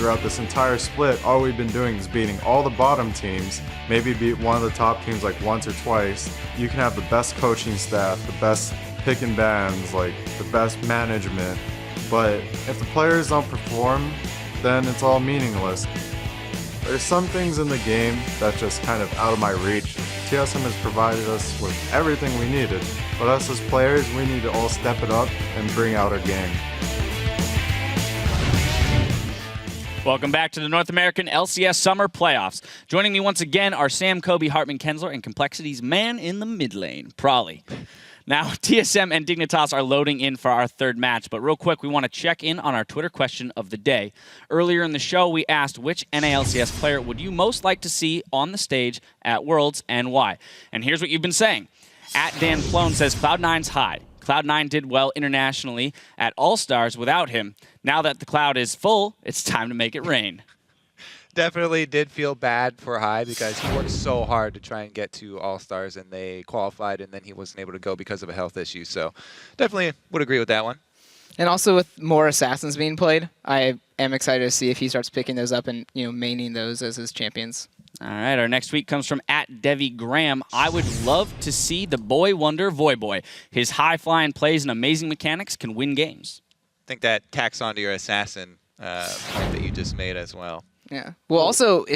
throughout this entire split, all we've been doing is beating all the bottom teams, maybe beat one of the top teams like once or twice. You can have the best coaching staff, the best pick and bans, like the best management, but if the players don't perform, then it's all meaningless. There's some things in the game that's just kind of out of my reach. TSM has provided us with everything we needed, but us as players, we need to all step it up and bring out our game. Welcome back to the North American LCS Summer Playoffs. Joining me once again are Sam, Kobe, Hartman, Kensler, and Complexity's man in the mid lane, Prawley. Now, TSM and Dignitas are loading in for our third match, but real quick, we want to check in on our Twitter question of the day. Earlier in the show, we asked which NALCS player would you most like to see on the stage at Worlds and why? And here's what you've been saying. At Dan Plone says Cloud9's high. Cloud9 did well internationally at All-Stars without him. Now that the cloud is full, it's time to make it rain. Definitely did feel bad for High because he worked so hard to try and get to All-Stars, and they qualified, and then he wasn't able to go because of a health issue. So definitely would agree with that one. And also with more Assassins being played, I am excited to see if he starts picking those up and maining those as his champions. All right, our next tweet comes from @DevyGraham. I would love to see the boy wonder Voyboy. His high-flying plays and amazing mechanics can win games. I think that tacks onto your Assassin point that you just made as well. Yeah. Well, also,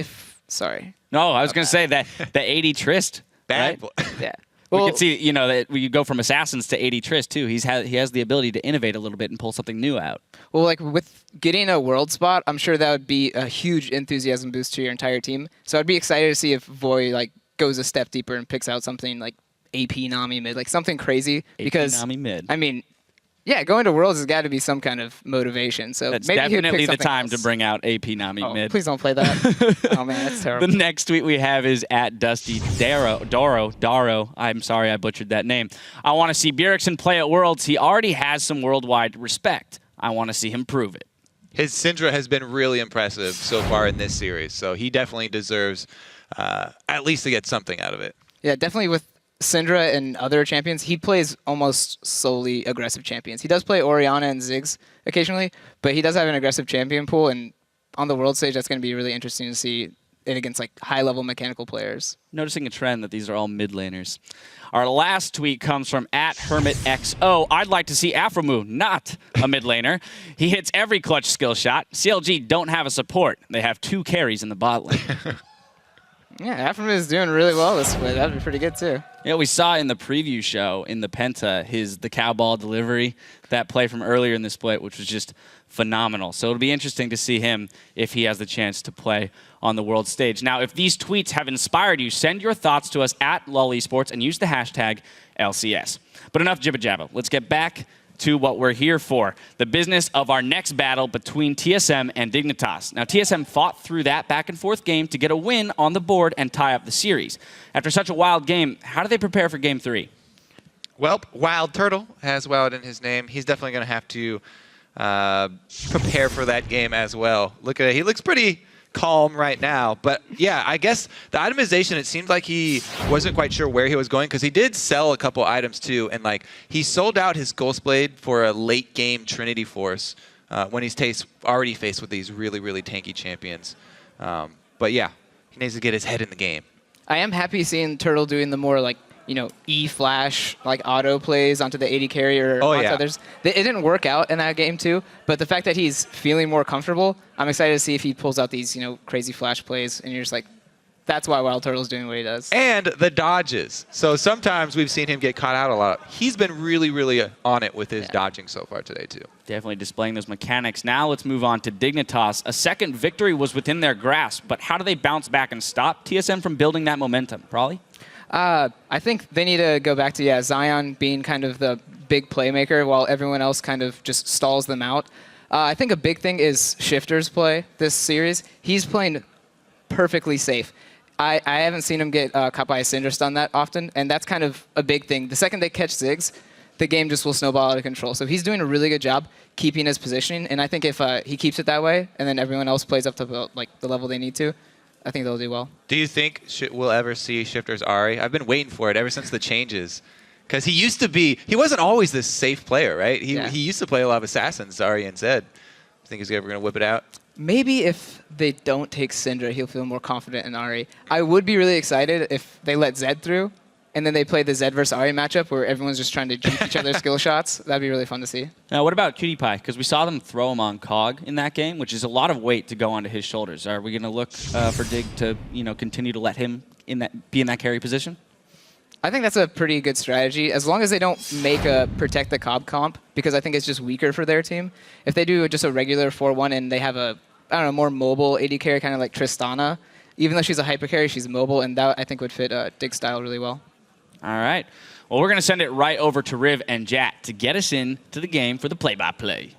sorry. No, I was going to say that the 80 Trist. Bad. Right? Yeah. We Well, can see, that we go from Assassins to 80 Trist, too. He has the ability to innovate a little bit and pull something new out. Well, like with getting a world spot, I'm sure that would be a huge enthusiasm boost to your entire team. So I'd be excited to see if Voy goes a step deeper and picks out something like AP Nami mid, like something crazy. Because AP Nami mid. I mean, yeah, going to Worlds has got to be some kind of motivation. So That's maybe definitely the something time else to bring out AP Nami mid. Please don't play that. Oh man, that's terrible. The next tweet we have is @DustyDaro. I'm sorry I butchered that name. I want to see Bjergsen play at Worlds. He already has some worldwide respect. I want to see him prove it. His Syndra has been really impressive so far in this series, so he definitely deserves at least to get something out of it. Yeah, definitely with Syndra and other champions, he plays almost solely aggressive champions. He does play Orianna and Ziggs occasionally, but he does have an aggressive champion pool, and on the world stage, that's going to be really interesting to see it against high-level mechanical players. Noticing a trend that these are all mid laners. Our last tweet comes from @HermitXO. I'd like to see Afromu, not a mid laner. He hits every clutch skill shot. CLG don't have a support. They have 2 carries in the bot lane. Yeah, Afromu is doing really well this way. That'd be pretty good, too. Yeah, we saw in the preview show in the Penta the cow ball delivery, that play from earlier in the split, which was just phenomenal. So it'll be interesting to see him if he has the chance to play on the world stage. Now, if these tweets have inspired you, send your thoughts to us @LulEsports and use the hashtag LCS. But enough jibba jabba. Let's get back to what we're here for, the business of our next battle between TSM and Dignitas. Now, TSM fought through that back-and-forth game to get a win on the board and tie up the series. After such a wild game, how do they prepare for Game 3? Well, WildTurtle has Wild in his name. He's definitely going to have to prepare for that game as well. Look at it. He looks pretty calm right now. But yeah, I guess the itemization, it seemed like he wasn't quite sure where he was going because he did sell a couple items too. And he sold out his Ghost Blade for a late game Trinity Force when he's already faced with these really, really tanky champions. But yeah, he needs to get his head in the game. I am happy seeing Turtle doing the more E-flash, auto plays onto the 80 carrier or onto others. It didn't work out in that game too, but the fact that he's feeling more comfortable, I'm excited to see if he pulls out these, crazy flash plays, and you're just like, that's why WildTurtle's doing what he does. And the dodges. So sometimes we've seen him get caught out a lot. He's been really, really on it with his dodging so far today too. Definitely displaying those mechanics. Now let's move on to Dignitas. A second victory was within their grasp, but how do they bounce back and stop TSM from building that momentum? Prawley? I think they need to go back to, Zion being kind of the big playmaker while everyone else kind of just stalls them out. I think a big thing is Shiphtur's play this series. He's playing perfectly safe. I haven't seen him get caught by a Syndra stun that often, and that's kind of a big thing. The second they catch Ziggs, the game just will snowball out of control. So he's doing a really good job keeping his positioning, and I think if he keeps it that way, and then everyone else plays up to the level they need to, I think they'll do well. Do you think we'll ever see Shiphtur's Ahri? I've been waiting for it ever since the changes. Because he wasn't always this safe player, right? He used to play a lot of Assassins, Ahri and Zed. I think he's ever going to whip it out. Maybe if they don't take Syndra, he'll feel more confident in Ahri. I would be really excited if they let Zed through, and then they play the Zed versus Ahri matchup where everyone's just trying to juke each other's skill shots. That'd be really fun to see. Now, what about QtPie? Because we saw them throw him on Cog in that game, which is a lot of weight to go onto his shoulders. Are we going to look for Dig to continue to let him be in that carry position? I think that's a pretty good strategy, as long as they don't make a protect the Cobb comp, because I think it's just weaker for their team. If they do just a regular 4-1 and they have a, I don't know, more mobile AD carry, kind of like Tristana, even though she's a hyper carry, she's mobile, and that I think would fit Dig's style really well. All right. Well, we're going to send it right over to Riv and Jat to get us into the game for the play-by-play.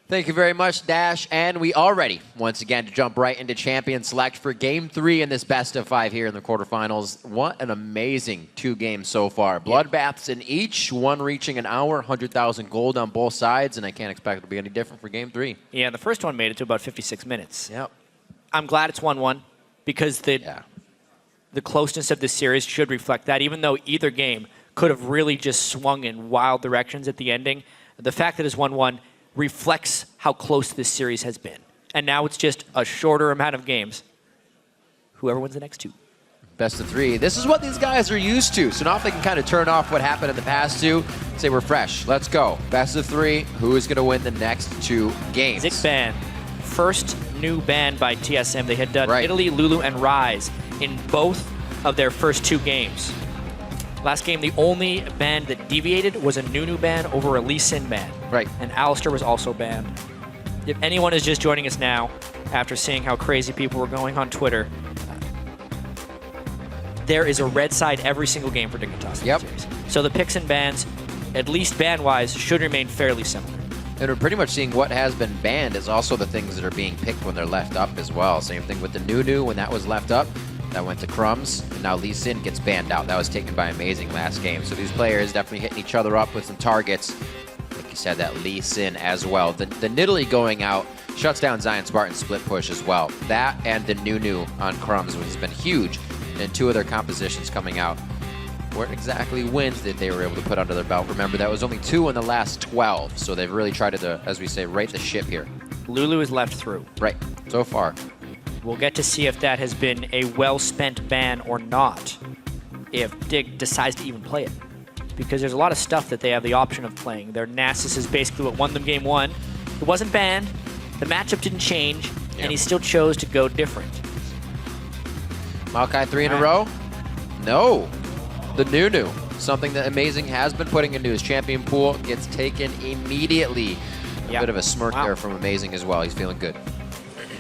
Thank you very much, Dash. And we are ready, once again, to jump right into Champion Select for Game 3 in this best of 5 here in the quarterfinals. What an amazing 2 games so far. Bloodbaths in each, one reaching an hour, 100,000 gold on both sides, and I can't expect it to be any different for Game 3. Yeah, the first one made it to about 56 minutes. Yep. I'm glad it's 1-1 because the closeness of this series should reflect that, even though either game could have really just swung in wild directions at the ending. The fact that it's 1-1 reflects how close this series has been. And now it's just a shorter amount of games. Whoever wins the next 2. Best of 3. This is what these guys are used to. So now if they can kind of turn off what happened in the past 2, say we're fresh. Let's go. Best of 3. Who is going to win the next 2 games? Zik ban. First new ban by TSM. They had done Italy, Lulu, and Rise in both of their first 2 games. Last game, the only ban that deviated was a Nunu ban over a Lee Sin ban. Right. And Alistair was also banned. If anyone is just joining us now, after seeing how crazy people were going on Twitter, there is a red side every single game for Dignitas. Yep. So the picks and bans, at least ban-wise, should remain fairly similar. And we're pretty much seeing what has been banned is also the things that are being picked when they're left up as well. Same thing with the Nunu when that was left up. That went to Crumbzz, and now Lee Sin gets banned out. That was taken by Amazing last game. So these players definitely hitting each other up with some targets. Like you said, that Lee Sin as well. The Nidalee going out shuts down Zion Spartan split push as well. That and the Nunu on Crumbzz, which has been huge. And 2 of their compositions coming out. What exactly wins that they were able to put under their belt? Remember, that was only 2 in the last 12. So they've really tried to, as we say, right the ship here. Lulu is left through. Right, so far. We'll get to see if that has been a well-spent ban or not, if Dig decides to even play it. Because there's a lot of stuff that they have the option of playing. Their Nasus is basically what won them game 1. It wasn't banned, the matchup didn't change, and he still chose to go different. Maokai 3 in a row? No. The Nunu, something that Amazing has been putting into his champion pool, gets taken immediately. A bit of a smirk there from Amazing as well. He's feeling good.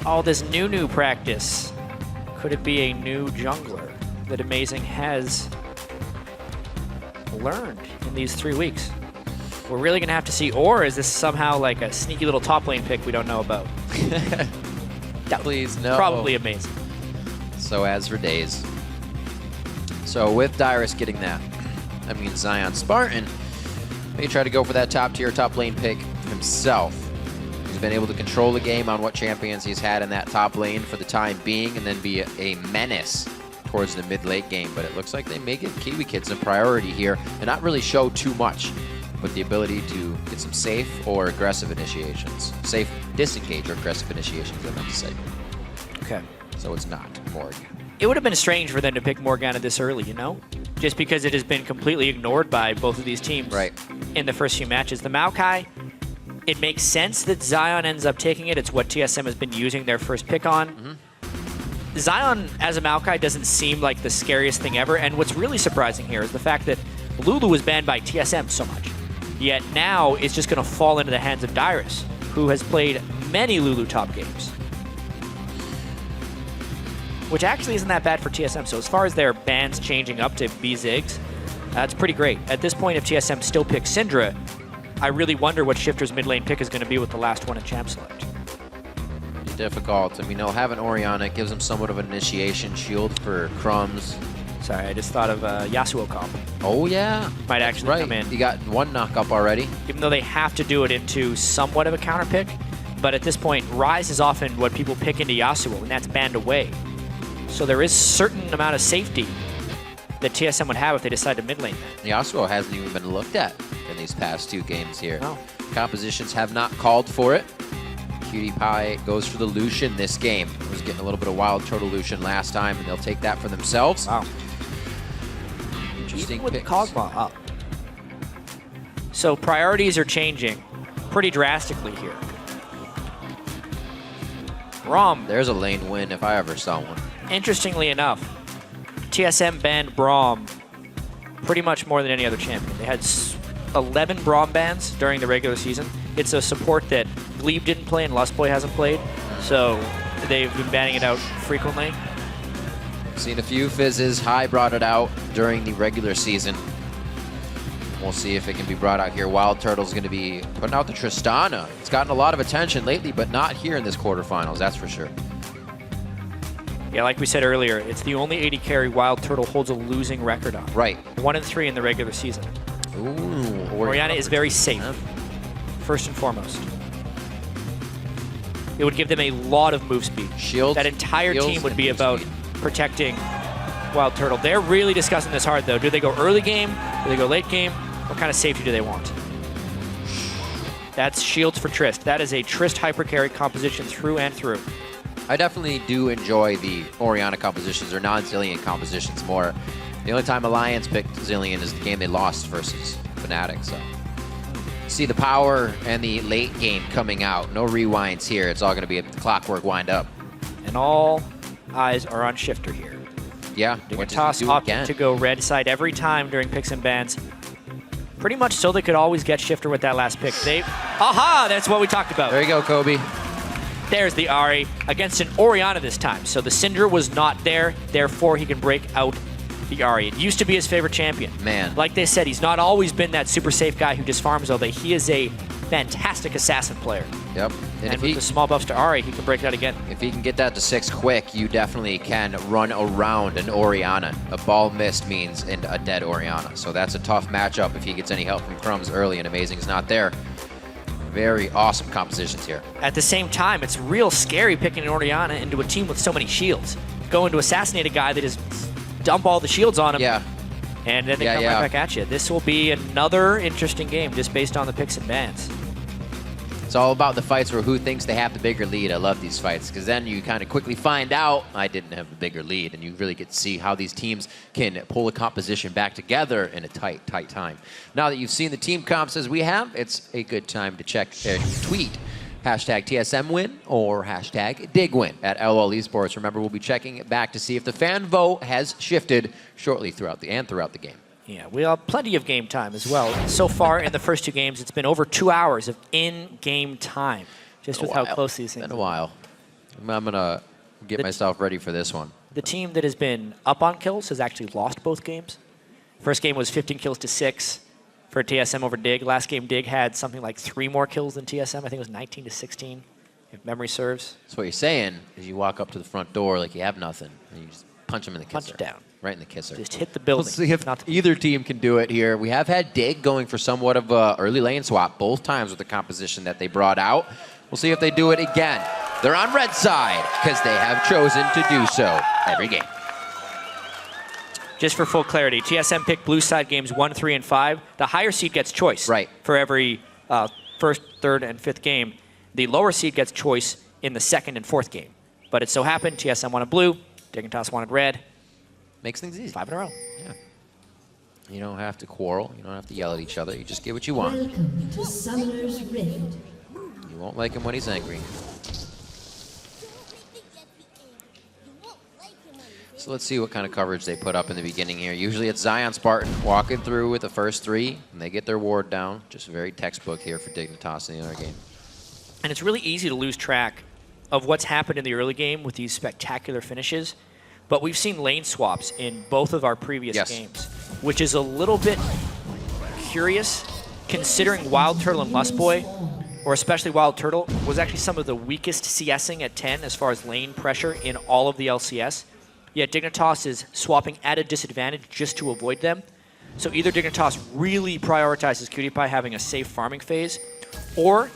All this Nunu practice. Could it be a new jungler that Amazing has learned in these 3 weeks? We're really going to have to see, or is this somehow like a sneaky little top lane pick we don't know about? Please, no. Probably Amazing. So as for days. So with Dyrus getting that, I mean Zion Spartan may try to go for that top tier, top lane pick himself. He's been able to control the game on what champions he's had in that top lane for the time being and then be a menace towards the mid-late game. But it looks like they may give KiWiKiD some priority here and not really show too much, with the ability to get some safe or aggressive initiations. Safe disengage or aggressive initiations, I meant to say. Okay. So it's not Morg. It would have been strange for them to pick Morgana this early, you know? Just because it has been completely ignored by both of these teams in the first few matches. The Maokai, it makes sense that Zion ends up taking it. It's what TSM has been using their first pick on. Zion as a Maokai doesn't seem like the scariest thing ever, and what's really surprising here is the fact that Lulu was banned by TSM so much. Yet now it's just going to fall into the hands of Dyrus, who has played many Lulu top games. Which actually isn't that bad for TSM. So as far as their bans changing up to be Ziggs, that's pretty great. At this point, if TSM still picks Syndra, I really wonder what Shiphtur's mid lane pick is going to be with the last one in Champ Select. Difficult. I mean, he'll have an Orianna. It gives him somewhat of an initiation shield for Crumbzz. Sorry, I just thought of Yasuo comp. Oh, yeah. Might actually come in. He got 1 knock-up already. Even though they have to do it into somewhat of a counter pick. But at this point, Ryze is often what people pick into Yasuo, and that's banned away. So there is certain amount of safety that TSM would have if they decide to mid lane that. Yasuo hasn't even been looked at in these past 2 games here. No. Compositions have not called for it. KiWiKiD goes for the Lucian this game. Was getting a little bit of WildTurtle Lucian last time, and they'll take that for themselves. Wow. Interesting Even with picks. Kog'Maw up. So priorities are changing pretty drastically here. Braum, There's a lane win if I ever saw one. interestingly enough, TSM banned Braum pretty much more than any other champion. They had 11 Braum bans during the regular season. It's a support that Glebe didn't play and Lustboy hasn't played, so they've been banning it out frequently. Seen a few fizzes. High brought it out during the regular season. We'll see if it can be brought out here. WildTurtle's going to be putting out the Tristana. It's gotten a lot of attention lately, but not here in this quarterfinals, that's for sure. Yeah, like we said earlier, it's the only 80 carry WildTurtle holds a losing record on. Right. 1-3 in the regular season. Ooh. Orianna is very safe, first and foremost. It would give them a lot of move speed. Shields. That entire Shields team would and be move about speed. protecting WildTurtle. They're really discussing this hard, though. Do they go early game? Do they go late game? What kind of safety do they want? That's shields for Trist. That is a Trist hyper carry composition through and through. I definitely do enjoy the Orianna compositions or non-Zillion compositions more. The only time Alliance picked Zillion is the game they lost versus Fnatic, so. See the power and the late game coming out. No rewinds here. It's all going to be a clockwork wind up. And all eyes are on Shiphtur here. Yeah. what does he Dignitas do opted again? to go red side every time during picks and bans. Pretty much so they could always get Shiphtur with that last pick. Aha! That's what we talked about. There you go, Kobe. There's the Ahri against an Orianna this time. So the Syndra was not there, therefore he can break out the Ahri. It used to be his favorite champion. Man. Like they said, he's not always been that super safe guy who just farms all day. He is a fantastic assassin player. Yep. And if with he, the small buffs to Ahri, he can break it out again. if he can get that to 6 quick, you definitely can run around an Orianna. A ball missed means a dead Orianna. So that's a tough matchup if he gets any help from Crumbzz early, and Amazing is not there. Very awesome compositions here. At the same time, it's real scary picking an Orianna into a team with so many shields. Going to assassinate a guy that just dump all the shields on him. Yeah. And then they come right back at you. This will be another interesting game just based on the picks and bans. It's all about the fights where who thinks they have the bigger lead. I love these fights because then you kind of quickly find out I didn't have the bigger lead, and you really get to see how these teams can pull a composition back together in a tight, tight time. Now that you've seen the team comps as we have, it's a good time to check tweet hashtag TSM win or hashtag dig win at LOL Esports. Remember, we'll be checking it back to see if the fan vote has shifted shortly throughout the game. Yeah, we have plenty of game time as well. So far in the first 2 games, it's been over 2 hours of in-game time, just with how close these things Been a while. I'm gonna get myself ready for this one. The team that has been up on kills has actually lost both games. First game was 15 kills to 6 for TSM over Dig. Last game, Dig had something like 3 more kills than TSM. I think it was 19 to 16, if memory serves. So what you're saying is you walk up to the front door like you have nothing, and you just punch him in the kisser. Punch down. Right in the kisser. Just hit the building. Let's see if either team can do it here. We have had Dig going for somewhat of a early lane swap both times with the composition that they brought out. We'll see if they do it again. They're on red side because they have chosen to do so every game. Just for full clarity, TSM picked blue side games 1, 3, and 5. The higher seed gets choice. Right. For every first, third, and 5th game. The lower seed gets choice in the 2nd and 4th game. But it so happened TSM wanted blue, Dignitas wanted red. Makes things easy. 5 in a row. Yeah. You don't have to quarrel. You don't have to yell at each other. You just get what you want. Welcome to Summoner's Rift. You won't like him when he's angry. So let's see what kind of coverage they put up in the beginning here. Usually it's Zion Spartan walking through with the first 3, and they get their ward down. Just very textbook here for Dignitas in the other game. And it's really easy to lose track of what's happened in the early game with these spectacular finishes. But we've seen lane swaps in both of our previous games, which is a little bit curious considering WildTurtle and Lustboy, or especially WildTurtle, was actually some of the weakest CSing at 10 as far as lane pressure in all of the LCS. Yet Dignitas is swapping at a disadvantage just to avoid them. So either Dignitas really prioritizes KiWiKiD having a safe farming phase, or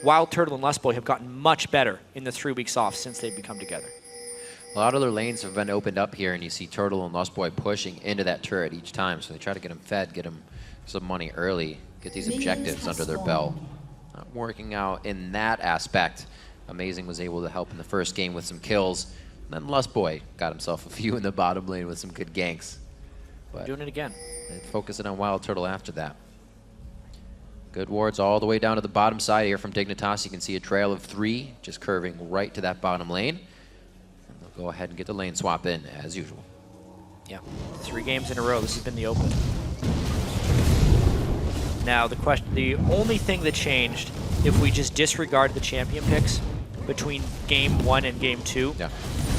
WildTurtle and Lustboy have gotten much better in the 3 weeks off since they've become together. A lot of their lanes have been opened up here, and you see Turtle and Lustboy pushing into that turret each time. So they try to get them fed, get them some money early, get these objectives under their belt. Not working out in that aspect Amazing was able to help in the first game with some kills. And then Lustboy got himself a few in the bottom lane with some good ganks. But Doing it again. focusing on WildTurtle after that. Good wards all the way down to the bottom side here from Dignitas. You can see a trail of 3 just curving right to that bottom lane. And they'll go ahead and get the lane swap in as usual. Yeah, 3 games in a row. This has been the open. Now the only thing that changed, if we just disregard the champion picks between game 1 and game 2,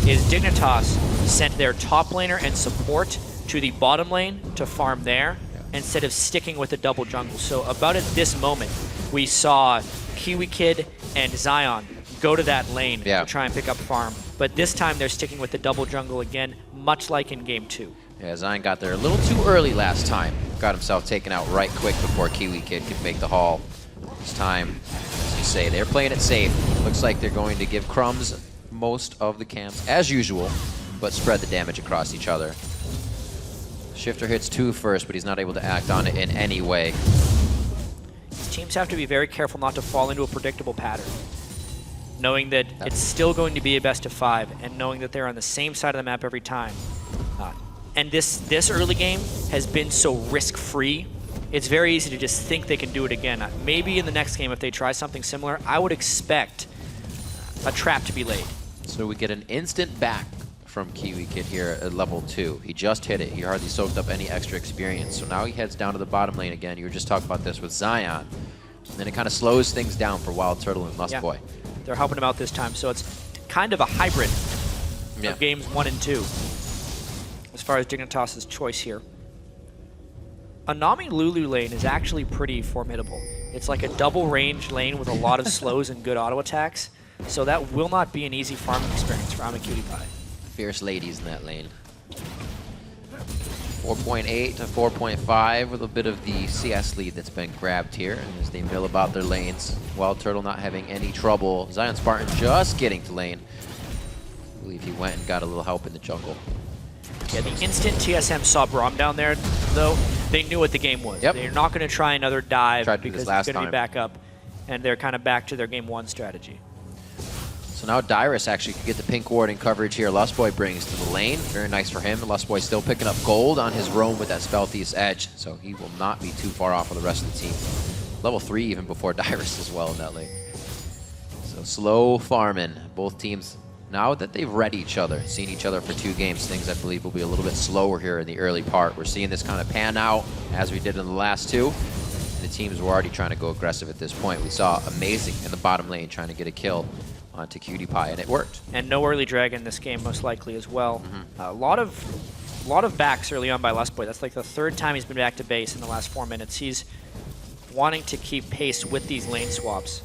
is Dignitas sent their top laner and support to the bottom lane to farm there instead of sticking with the double jungle. So about at this moment, we saw KiWiKiD and Zion go to that lane to try and pick up farm. But this time they're sticking with the double jungle again, much like in game 2. Yeah, Zion got there a little too early last time. Got himself taken out right quick before KiWiKiD could make the haul. This time, as you say, they're playing it safe. Looks like they're going to give Crumbzz most of the camps, as usual, but spread the damage across each other. Shiphtur hits 2 first, but he's not able to act on it in any way. These teams have to be very careful not to fall into a predictable pattern. Knowing that it's still going to be a best of 5, and knowing that they're on the same side of the map every time. And this early game has been so risk-free, it's very easy to just think they can do it again. Maybe in the next game, if they try something similar, I would expect a trap to be laid. So we get an instant back from KiWiKiD here at level 2. He just hit it. He hardly soaked up any extra experience. So now he heads down to the bottom lane again. You were just talking about this with Zion. And then it kind of slows things down for WildTurtle and Lustboy. They're helping him out this time. So it's kind of a hybrid of games 1 and 2 as far as Dignitas' choice here. A Nami Lulu lane is actually pretty formidable. It's like a double range lane with a lot of slows and good auto attacks. So that will not be an easy farming experience for Imaqtpie. Fierce ladies in that lane. 4.8 to 4.5 with a bit of the CS lead that's been grabbed here as they mill about their lanes. WildTurtle not having any trouble. Zion Spartan just getting to lane. I believe he went and got a little help in the jungle. Yeah, the instant TSM saw Braum down there, though, they knew what the game was. They're not going to try another dive because it's going to be back up, and they're kind of back to their game 1 strategy. So now Dyrus actually could get the pink ward in coverage here. Lustboy brings to the lane. Very nice for him. Lustboy still picking up gold on his roam with that Spellthief's Edge, so he will not be too far off of the rest of the team. Level 3 even before Dyrus as well in that lane. So slow farming. Both teams, now that they've read each other, seen each other for 2 games, things I believe will be a little bit slower here in the early part. We're seeing this kind of pan out as we did in the last 2. The teams were already trying to go aggressive at this point. We saw Amazing in the bottom lane trying to get a kill onto QtPie, and it worked. And no early drag in this game, most likely as well. A lot of backs early on by Lustboy. That's like the 3rd time he's been back to base in the last 4 minutes. He's wanting to keep pace with these lane swaps.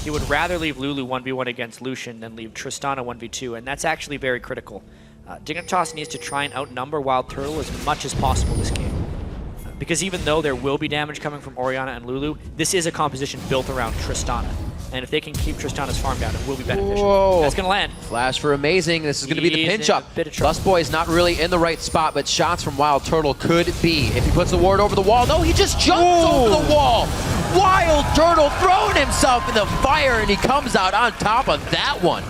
He would rather leave Lulu 1v1 against Lucian than leave Tristana 1v2, and that's actually very critical. Dignitas needs to try and outnumber WildTurtle as much as possible this game. Because even though there will be damage coming from Orianna and Lulu, this is a composition built around Tristana. And if they can keep Tristana's farm down, it will be beneficial. Whoa. That's going to land. Flash for Amazing. This is going to be the pinch up. Lustboy is not really in the right spot, but shots from WildTurtle could be. If he puts the ward over the wall. No, he just jumps over the wall. WildTurtle throwing himself in the fire, and he comes out on top of that one.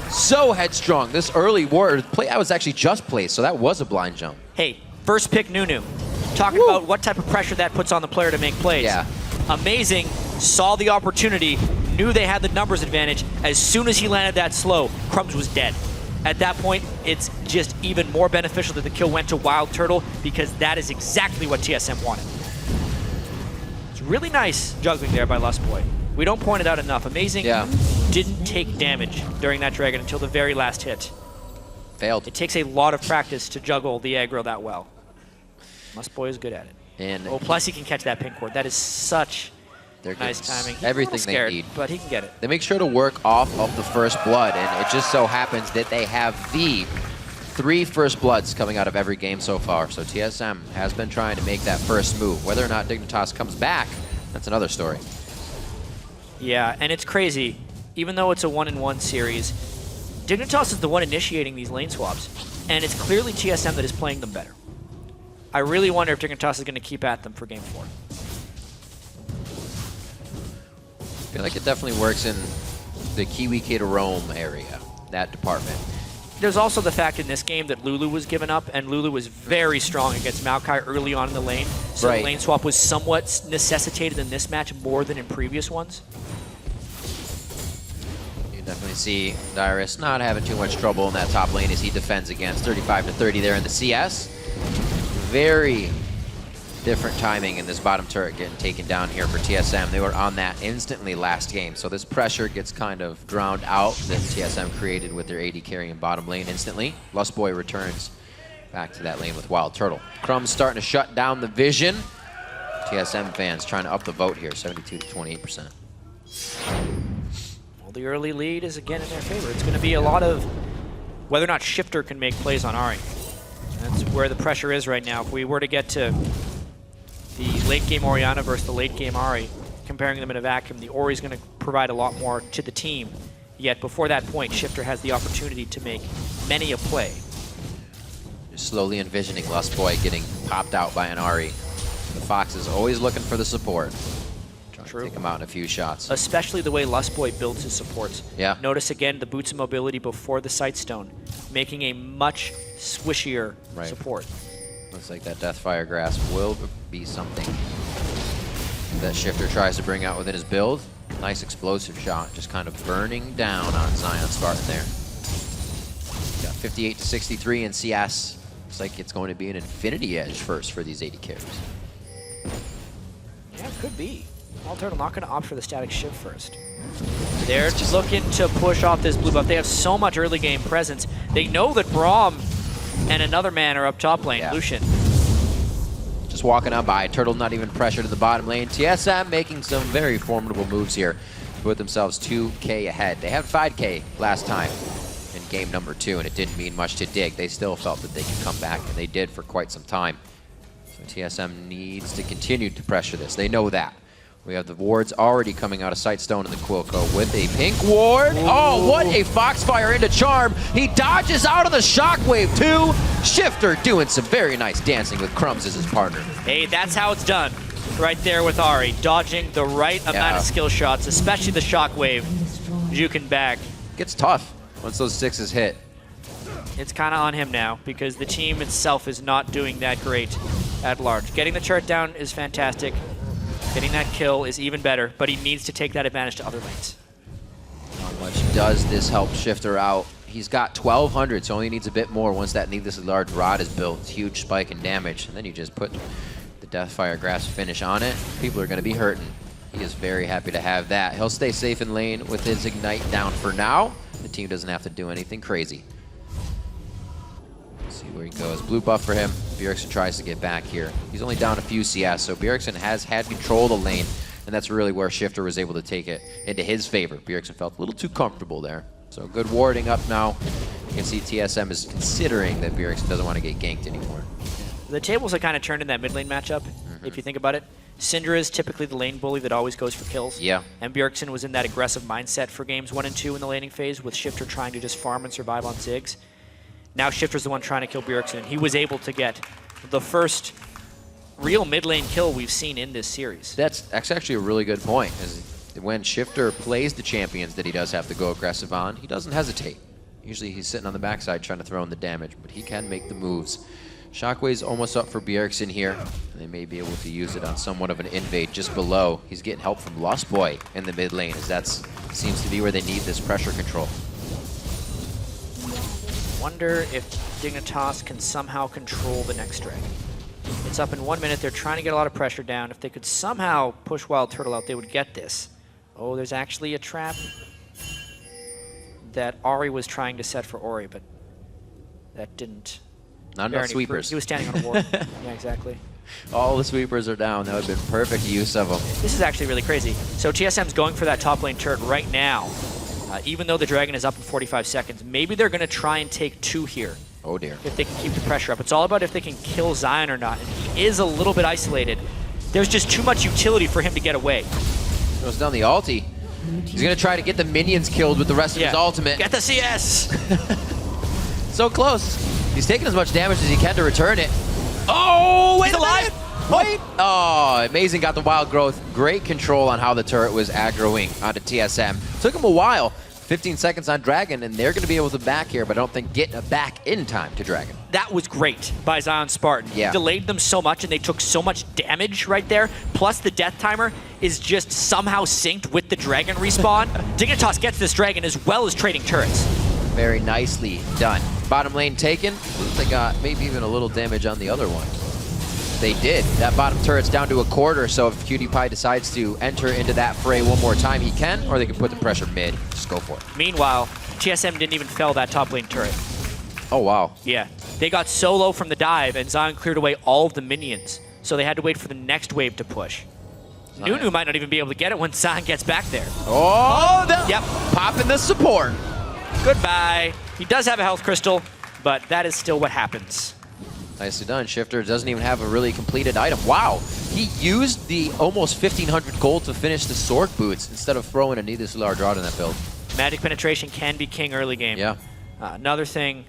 So headstrong. This early ward play, I was actually just placed, so that was a blind jump. Hey, first pick Nunu. Talking about what type of pressure that puts on the player to make plays. Yeah. Amazing. Saw the opportunity. Knew they had the numbers advantage. As soon as he landed that slow, Crumbzz was dead. At that point, it's just even more beneficial that the kill went to WildTurtle because that is exactly what TSM wanted. It's really nice juggling there by Lustboy. We don't point it out enough. Amazing didn't take damage during that dragon until the very last hit. Failed. It takes a lot of practice to juggle the aggro that well. Lustboy is good at it. And plus he can catch that pink ward. That is such nice timing. He's everything scared, they need. but he can get it. They make sure to work off of the first blood, and it just so happens that they have the 3 first bloods coming out of every game so far. So TSM has been trying to make that first move. Whether or not Dignitas comes back, that's another story. Yeah, and it's crazy. Even though it's a 1-in-1 series, Dignitas is the one initiating these lane swaps, and it's clearly TSM that is playing them better. I really wonder if Dignitas is going to keep at them for Game 4. I feel like it definitely works in the KiWiKiD roam area, that department. There's also the fact in this game that Lulu was given up, and Lulu was very strong against Maokai early on in the lane. So the lane swap was somewhat necessitated in this match more than in previous ones. You definitely see Dyrus not having too much trouble in that top lane as he defends against 35-30 there in the CS. Very different timing in this bottom turret getting taken down here for TSM. They were on that instantly last game, so this pressure gets kind of drowned out that TSM created with their AD carry in bottom lane instantly. Lustboy returns back to that lane with WildTurtle. Crumbzz starting to shut down the vision. TSM fans trying to up the vote here, 72 to 28%. Well, the early lead is again in their favor. It's going to be a lot of whether or not Shiphtur can make plays on Ahri. That's where the pressure is right now. If we were to get to the late game Orianna versus the late game Ahri, comparing them in a vacuum, the Ori's going to provide a lot more to the team. Yet before that point, Shiphtur has the opportunity to make many a play. Just slowly envisioning Lustboy getting popped out by an Ahri. The Fox is always looking for the support. Trying to take him out in a few shots. Especially the way Lustboy builds his supports. Yeah. Notice again the boots of mobility before the Sightstone, making a much squishier support. Looks like that Deathfire Grasp will be something that Shiphtur tries to bring out within his build. Nice explosive shot, just kind of burning down on Zion Spartan there. Got 58 to 63 in CS. Looks like it's going to be an Infinity Edge first for these AD carries. Yeah, it could be. WildTurtle not going to opt for the static shift first. They're just looking to push off this blue buff. They have so much early game presence. They know that Braum and another man are up top lane, Lucian. Just walking on by. Turtle not even pressured in the bottom lane. TSM making some very formidable moves here to put themselves 2K ahead. They had 5K last time in game number 2, and it didn't mean much to Dig. They still felt that they could come back, and they did for quite some time. So TSM needs to continue to pressure this. They know that. We have the wards already coming out of Sightstone in the Quilco with a pink ward. Ooh. Oh, what a Foxfire into Charm. He dodges out of the Shockwave too. Shiphtur doing some very nice dancing with Crumbzz as his partner. Hey, that's how it's done. Right there with Ahri, dodging the right amount of skill shots, especially the Shockwave, juking back. Gets tough once those 6s hit. It's kind of on him now because the team itself is not doing that great at large. Getting the turret down is fantastic. Getting that kill is even better, but he needs to take that advantage to other lanes. How much does this help Shiphtur out? He's got 1,200, so only needs a bit more once that needlessly large rod is built. It's huge spike in damage, and then you just put the Deathfire Grasp finish on it. People are going to be hurting. He is very happy to have that. He'll stay safe in lane with his Ignite down for now. The team doesn't have to do anything crazy. See where he goes. Blue buff for him. Bjergsen tries to get back here. He's only down a few CS, so Bjergsen has had control of the lane, and that's really where Shiphtur was able to take it into his favor. Bjergsen felt a little too comfortable there. So good warding up now. You can see TSM is considering that Bjergsen doesn't want to get ganked anymore. The tables are kind of turned in that mid lane matchup, if you think about it. Syndra is typically the lane bully that always goes for kills. Yeah. And Bjergsen was in that aggressive mindset for games 1 and 2 in the laning phase, with Shiphtur trying to just farm and survive on Ziggs. Now Shifter's the one trying to kill Bjergsen, and he was able to get the first real mid lane kill we've seen in this series. That's actually a really good point. When Shiphtur plays the champions that he does have to go aggressive on, he doesn't hesitate. Usually he's sitting on the backside trying to throw in the damage, but he can make the moves. Shockwave's almost up for Bjergsen here. They may be able to use it on somewhat of an invade just below. He's getting help from Lustboy in the mid lane, as that seems to be where they need this pressure control. Wonder if Dignitas can somehow control the next dragon. It's up in 1 minute. They're trying to get a lot of pressure down. If they could somehow push WildTurtle out, they would get this. Oh, there's actually a trap that Ahri was trying to set for Ori, but that didn't. Not enough sweepers. He was standing on a ward. Yeah, exactly. All the sweepers are down. That would have been perfect use of them. This is actually really crazy. So TSM's going for that top lane turret right now. Even though the dragon is up in 45 seconds, maybe they're going to try and take 2 here. Oh dear. If they can keep the pressure up. It's all about if they can kill Zion or not. And he is a little bit isolated. There's just too much utility for him to get away. Throws down the ulti. He's going to try to get the minions killed with the rest of his ultimate. Get the CS! So close. He's taking as much damage as he can to return it. Oh, wait a minute! Wait! Oh, Amazing got the wild growth. Great control on how the turret was aggroing onto TSM. Took him a while, 15 seconds on Dragon, and they're going to be able to back here, but I don't think get a back in time to Dragon. That was great by Zion Spartan. Yeah. Delayed them so much, and they took so much damage right there. Plus, the death timer is just somehow synced with the Dragon respawn. Dignitas gets this Dragon as well as trading turrets. Very nicely done. Bottom lane taken. They got maybe even a little damage on the other one. They did. That bottom turret's down to a quarter, so if KiWiKiD decides to enter into that fray one more time, he can, or they can put the pressure mid. Just go for it. Meanwhile, TSM didn't even fell that top lane turret. Oh, wow. Yeah. They got so low from the dive, and Zion cleared away all of the minions, so they had to wait for the next wave to push. Nunu might not even be able to get it when Zion gets back there. Oh, no. Yep. Popping the support. Goodbye. He does have a health crystal, but that is still what happens. Nicely done. Shiphtur doesn't even have a really completed item. Wow. He used the almost 1,500 gold to finish the sword boots instead of throwing a needless large rod in that build. Magic penetration can be king early game. Yeah. Another thing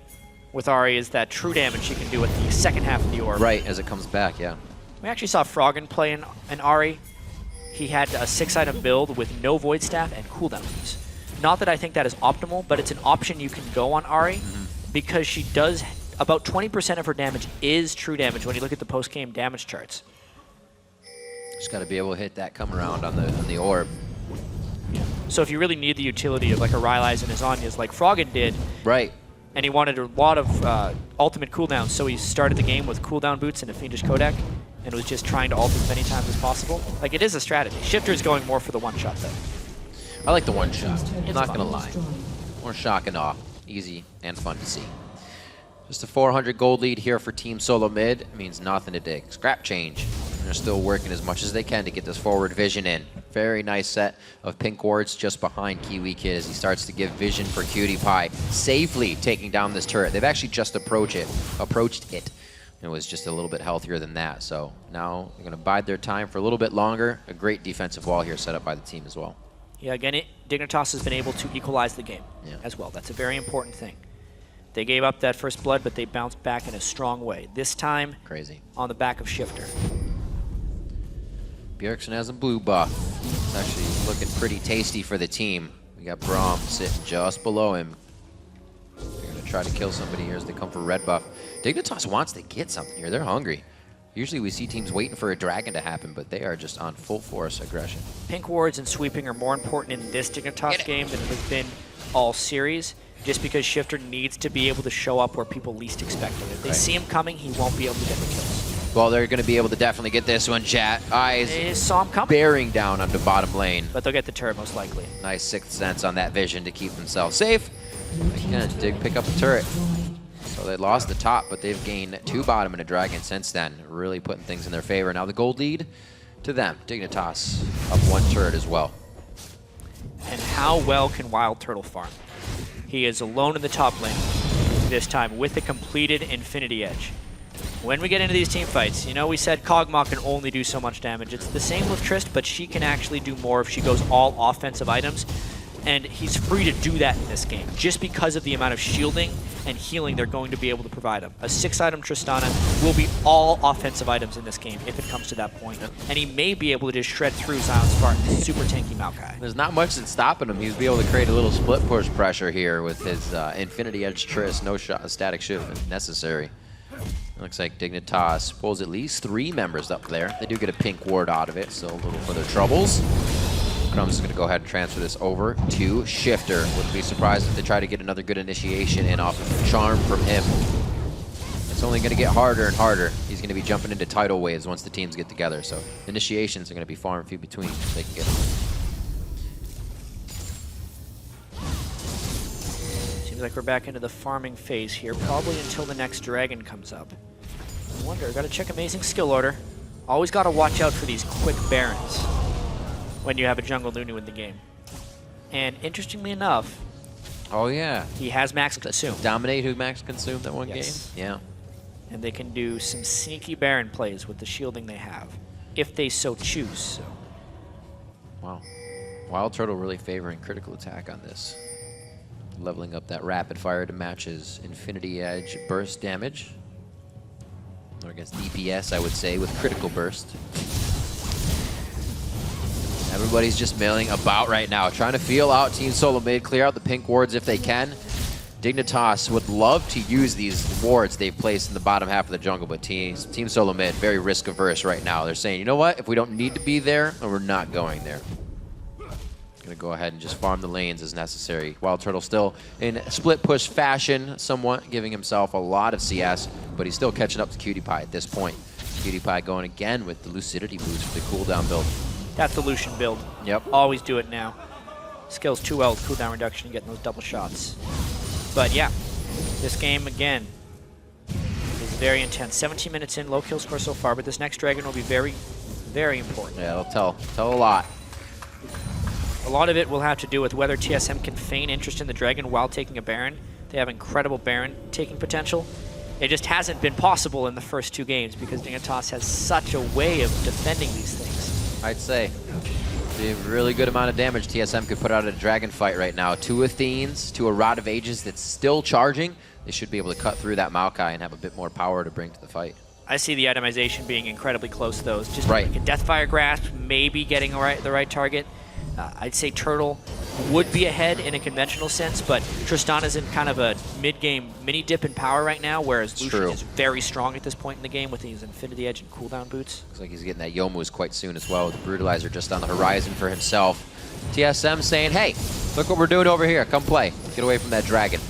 with Ahri is that true damage she can do at the second half of the orb. Right, as it comes back, yeah. We actually saw Froggen play an Ahri. He had a 6-item build with no Void Staff and cooldown use. Not that I think that is optimal, but it's an option you can go on Ahri because she does... About 20% of her damage is true damage when you look at the post-game damage charts. Just got to be able to hit that come around on the orb. So if you really need the utility of like a Rylai's and his Anya's like Froggen did, right, and he wanted a lot of ultimate cooldowns, so he started the game with cooldown boots and a Fiendish Kodak, and was just trying to ult as many times as possible. Like, it is a strategy. Shiphtur is going more for the one-shot, though. I like the one-shot. I'm not fun. going to lie. More shock and awe. Easy and fun to see. Just a 400 gold lead here for Team Solo Mid. It means nothing to dig. Scrap change. And they're still working as much as they can to get this forward vision in. Very nice set of pink wards just behind KiWiKiD as he starts to give vision for KiWiKiD, safely taking down this turret. They've actually just approached it. It was just a little bit healthier than that. So now they're going to bide their time for a little bit longer. A great defensive wall here set up by the team as well. Yeah, again, Dignitas has been able to equalize the game as well. That's a very important thing. They gave up that first blood, but they bounced back in a strong way. This time, crazy, on the back of Shiphtur. Bjergsen has a blue buff. It's actually looking pretty tasty for the team. We got Braum sitting just below him. They're going to try to kill somebody here as they come for red buff. Dignitas wants to get something here. They're hungry. Usually we see teams waiting for a dragon to happen, but they are just on full force aggression. Pink wards and sweeping are more important in this Dignitas game than it has been all series, just because Shiphtur needs to be able to show up where people least expect him. If they see him coming, he won't be able to get the kills. Well, they're going to be able to definitely get this one, chat. Eyes they saw him coming. Bearing down onto bottom lane. But they'll get the turret most likely. Nice sixth sense on that vision to keep themselves safe. Again, Dig pick up the turret. So they lost the top, but they've gained 2 bottom and a dragon since then, really putting things in their favor. Now the gold lead to them. Dignitas up 1 turret as well. And how well can WildTurtle farm? He is alone in the top lane this time with the completed Infinity Edge. When we get into these team fights, you know, we said Kog'Maw can only do so much damage. It's the same with Trist, but she can actually do more if she goes all offensive items. And he's free to do that in this game, just because of the amount of shielding and healing they're going to be able to provide him. A 6-item Tristana will be all offensive items in this game if it comes to that point. And he may be able to just shred through Zion Spartan's super tanky Maokai. There's not much that's stopping him. He's be able to create a little split push pressure here with his Infinity Edge Trist. No shot, static shift if necessary. It looks like Dignitas pulls at least 3 members up there. They do get a pink ward out of it, so a little for their troubles. Crumbzz is going to go ahead and transfer this over to Shiphtur. Wouldn't be surprised if they try to get another good initiation in off of Charm from him. It's only going to get harder and harder. He's going to be jumping into tidal waves once the teams get together, so initiations are going to be far and few between if they can get them. Seems like we're back into the farming phase here, probably until the next dragon comes up. I wonder, got to check Amazing Skill Order. Always got to watch out for these quick Barons when you have a jungle Nunu in the game. And interestingly enough, oh yeah, he has max consume. Dominate who max consumed that one game? Yeah. And they can do some sneaky Baron plays with the shielding they have, if they so choose. So. Wow. WildTurtle really favoring critical attack on this. Leveling up that rapid fire to match his Infinity Edge burst damage. Or against DPS, I would say, with critical burst. Everybody's just milling about right now, trying to feel out Team Solo mid, clear out the pink wards if they can. Dignitas would love to use these wards they've placed in the bottom half of the jungle, but Team Solo mid, very risk averse right now. They're saying, you know what, if we don't need to be there, then we're not going there. Gonna go ahead and just farm the lanes as necessary. WildTurtle still in split push fashion, somewhat giving himself a lot of CS, but he's still catching up to QtPie at this point. QtPie going again with the Lucidity boost for the cooldown build. That's the Lucian build. Yep. Always do it now. Skills 2L, cooldown reduction, getting those double shots. But yeah, this game again is very intense. 17 minutes in, low kill score so far, but this next dragon will be very, very important. Yeah, it'll tell a lot. A lot of it will have to do with whether TSM can feign interest in the dragon while taking a Baron. They have incredible Baron taking potential. It just hasn't been possible in the first 2 games because Dignitas has such a way of defending these things. I'd say a really good amount of damage TSM could put out a dragon fight right now. 2 Athenes, 2 Rod of Ages that's still charging. They should be able to cut through that Maokai and have a bit more power to bring to the fight. I see the itemization being incredibly close to those. Just right. like a Deathfire Grasp, maybe getting the right target. I'd say Turtle would be ahead in a conventional sense, but Tristana's in kind of a mid-game mini-dip in power right now, whereas Lucian is very strong at this point in the game with his Infinity Edge and cooldown boots. Looks like he's getting that Youmuu's quite soon as well, with the Brutalizer just on the horizon for himself. TSM saying, hey, look what we're doing over here. Come play. Get away from that dragon.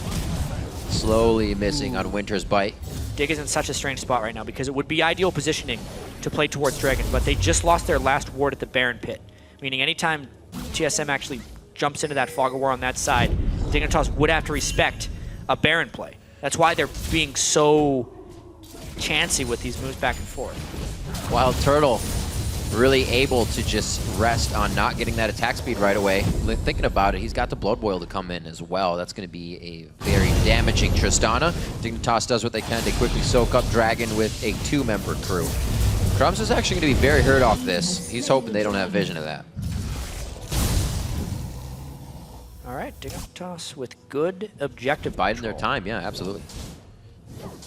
Slowly missing on Winter's Bite. Dig is in such a strange spot right now because it would be ideal positioning to play towards Dragon, but they just lost their last ward at the Baron Pit, meaning anytime TSM actually jumps into that Fog of War on that side, Dignitas would have to respect a Baron play. That's why they're being so chancy with these moves back and forth. WildTurtle really able to just rest on not getting that attack speed right away. Thinking about it, he's got the Blood Boil to come in as well. That's going to be a very damaging Tristana. Dignitas does what they can to quickly soak up Dragon with a 2-member crew. Crumbzz is actually going to be very hurt off this. He's hoping they don't have vision of that. All right, Dignitas with good objective Biding their control. time, yeah, absolutely.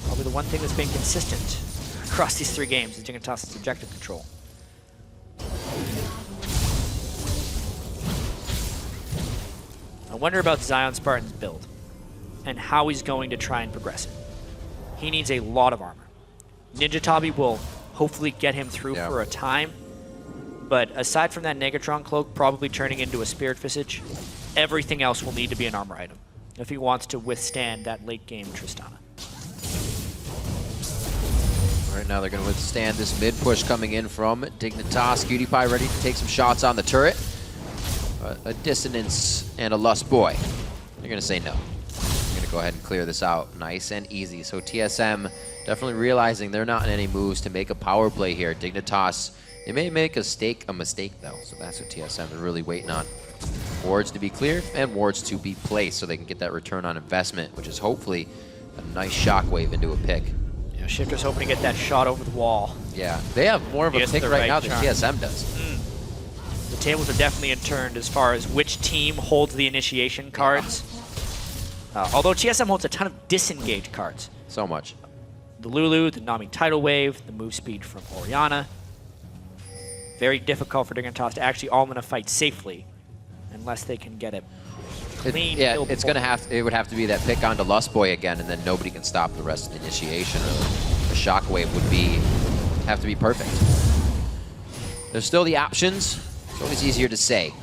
Probably the one thing that's been consistent across these 3 games is Dignitas' objective control. I wonder about Zion Spartan's build and how he's going to try and progress it. He needs a lot of armor. Ninja Tabi will hopefully get him through for a time, but aside from that Negatron cloak probably turning into a Spirit Visage, everything else will need to be an armor item if he wants to withstand that late game Tristana. Right now they're going to withstand this mid push coming in from Dignitas. QtPie ready to take some shots on the turret. A Dissonance and a Lustboy. They're going to say no. They're going to go ahead and clear this out nice and easy. So TSM definitely realizing they're not in any moves to make a power play here. Dignitas, they may make a mistake though. So that's what TSM is really waiting on. Wards to be cleared and wards to be placed so they can get that return on investment, which is hopefully a nice shockwave into a pick. Yeah, Shiphtur's hoping to get that shot over the wall. Yeah, they have more of a pick right now than TSM does. The tables are definitely turned as far as which team holds the initiation cards. Although TSM holds a ton of disengaged cards. So much. The Lulu, the Nami Tidal Wave, the move speed from Orianna. Very difficult for Dignitas to actually all in a fight safely unless they can get it clean. It's going to it would have to be that pick onto Lustboy again, and then nobody can stop the rest of the initiation. Really. The shockwave would have to be perfect. There's still the options. It's always easier to say.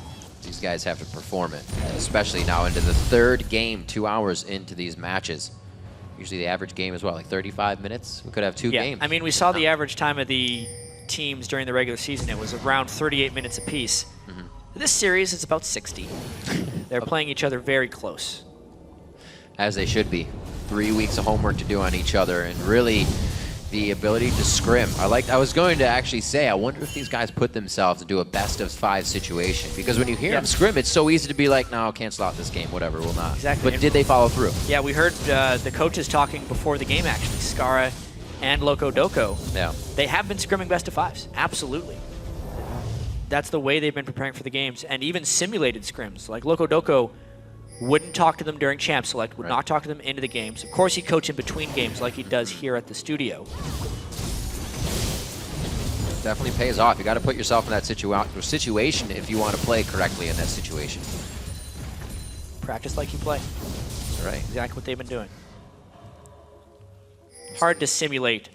These guys have to perform it, especially now into the 3rd game, 2 hours into these matches. Usually the average game as well, like 35 minutes. We could have 2 games. I mean, we saw the average time of the teams during the regular season. It was around 38 minutes apiece. This series is about 60. They're playing each other very close. As they should be. 3 weeks of homework to do on each other, and really the ability to scrim. I was going to actually say, I wonder if these guys put themselves into a best-of-5 situation. Because when you hear them scrim, it's so easy to be like, no, cancel out this game, whatever, we'll not. Exactly. But did they follow through? Yeah, we heard the coaches talking before the game, actually. Skara and Loco Doco. Yeah. They have been scrimming best-of-5s. Absolutely. That's the way they've been preparing for the games. And even simulated scrims. Like Loco Doco wouldn't talk to them during Champ Select, would not talk to them into the games. Of course, he'd coach in between games like he does here at the studio. definitely pays off. You got to put yourself in that situation if you want to play correctly in that situation. Practice like you play. All right. Exactly what they've been doing. Hard to simulate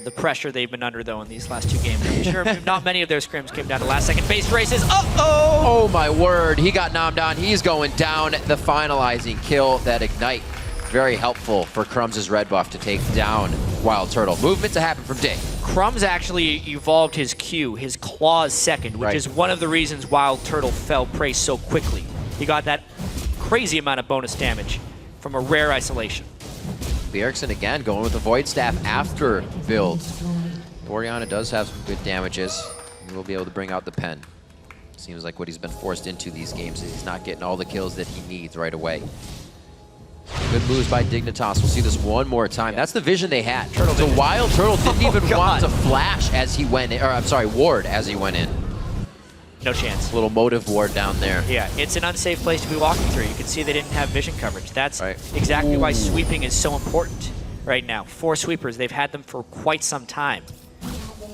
the pressure they've been under, though, in these last 2 games. I'm sure not many of their scrims came down to last-second base races. Uh-oh! Oh, my word. He got nommed on. He's going down. The finalizing kill, that ignite. Very helpful for Crumbz's red buff to take down WildTurtle. Movement to happen from Dig. Crumbzz actually evolved his Q, his claws second, which is one of the reasons WildTurtle fell prey so quickly. He got that crazy amount of bonus damage from a rare isolation. Bjergsen again going with the Void Staff after build. Oriana does have some good damages. He will be able to bring out the pen. Seems like what he's been forced into these games is he's not getting all the kills that he needs right away. Good moves by Dignitas. We'll see this one more time. That's the vision they had. So WildTurtle didn't even want to flash as he went in, or I'm sorry, ward as he went in. No chance. Little motive ward down there. Yeah, it's an unsafe place to be walking through. You can see they didn't have vision coverage. That's exactly why sweeping is so important right now. 4 sweepers, they've had them for quite some time.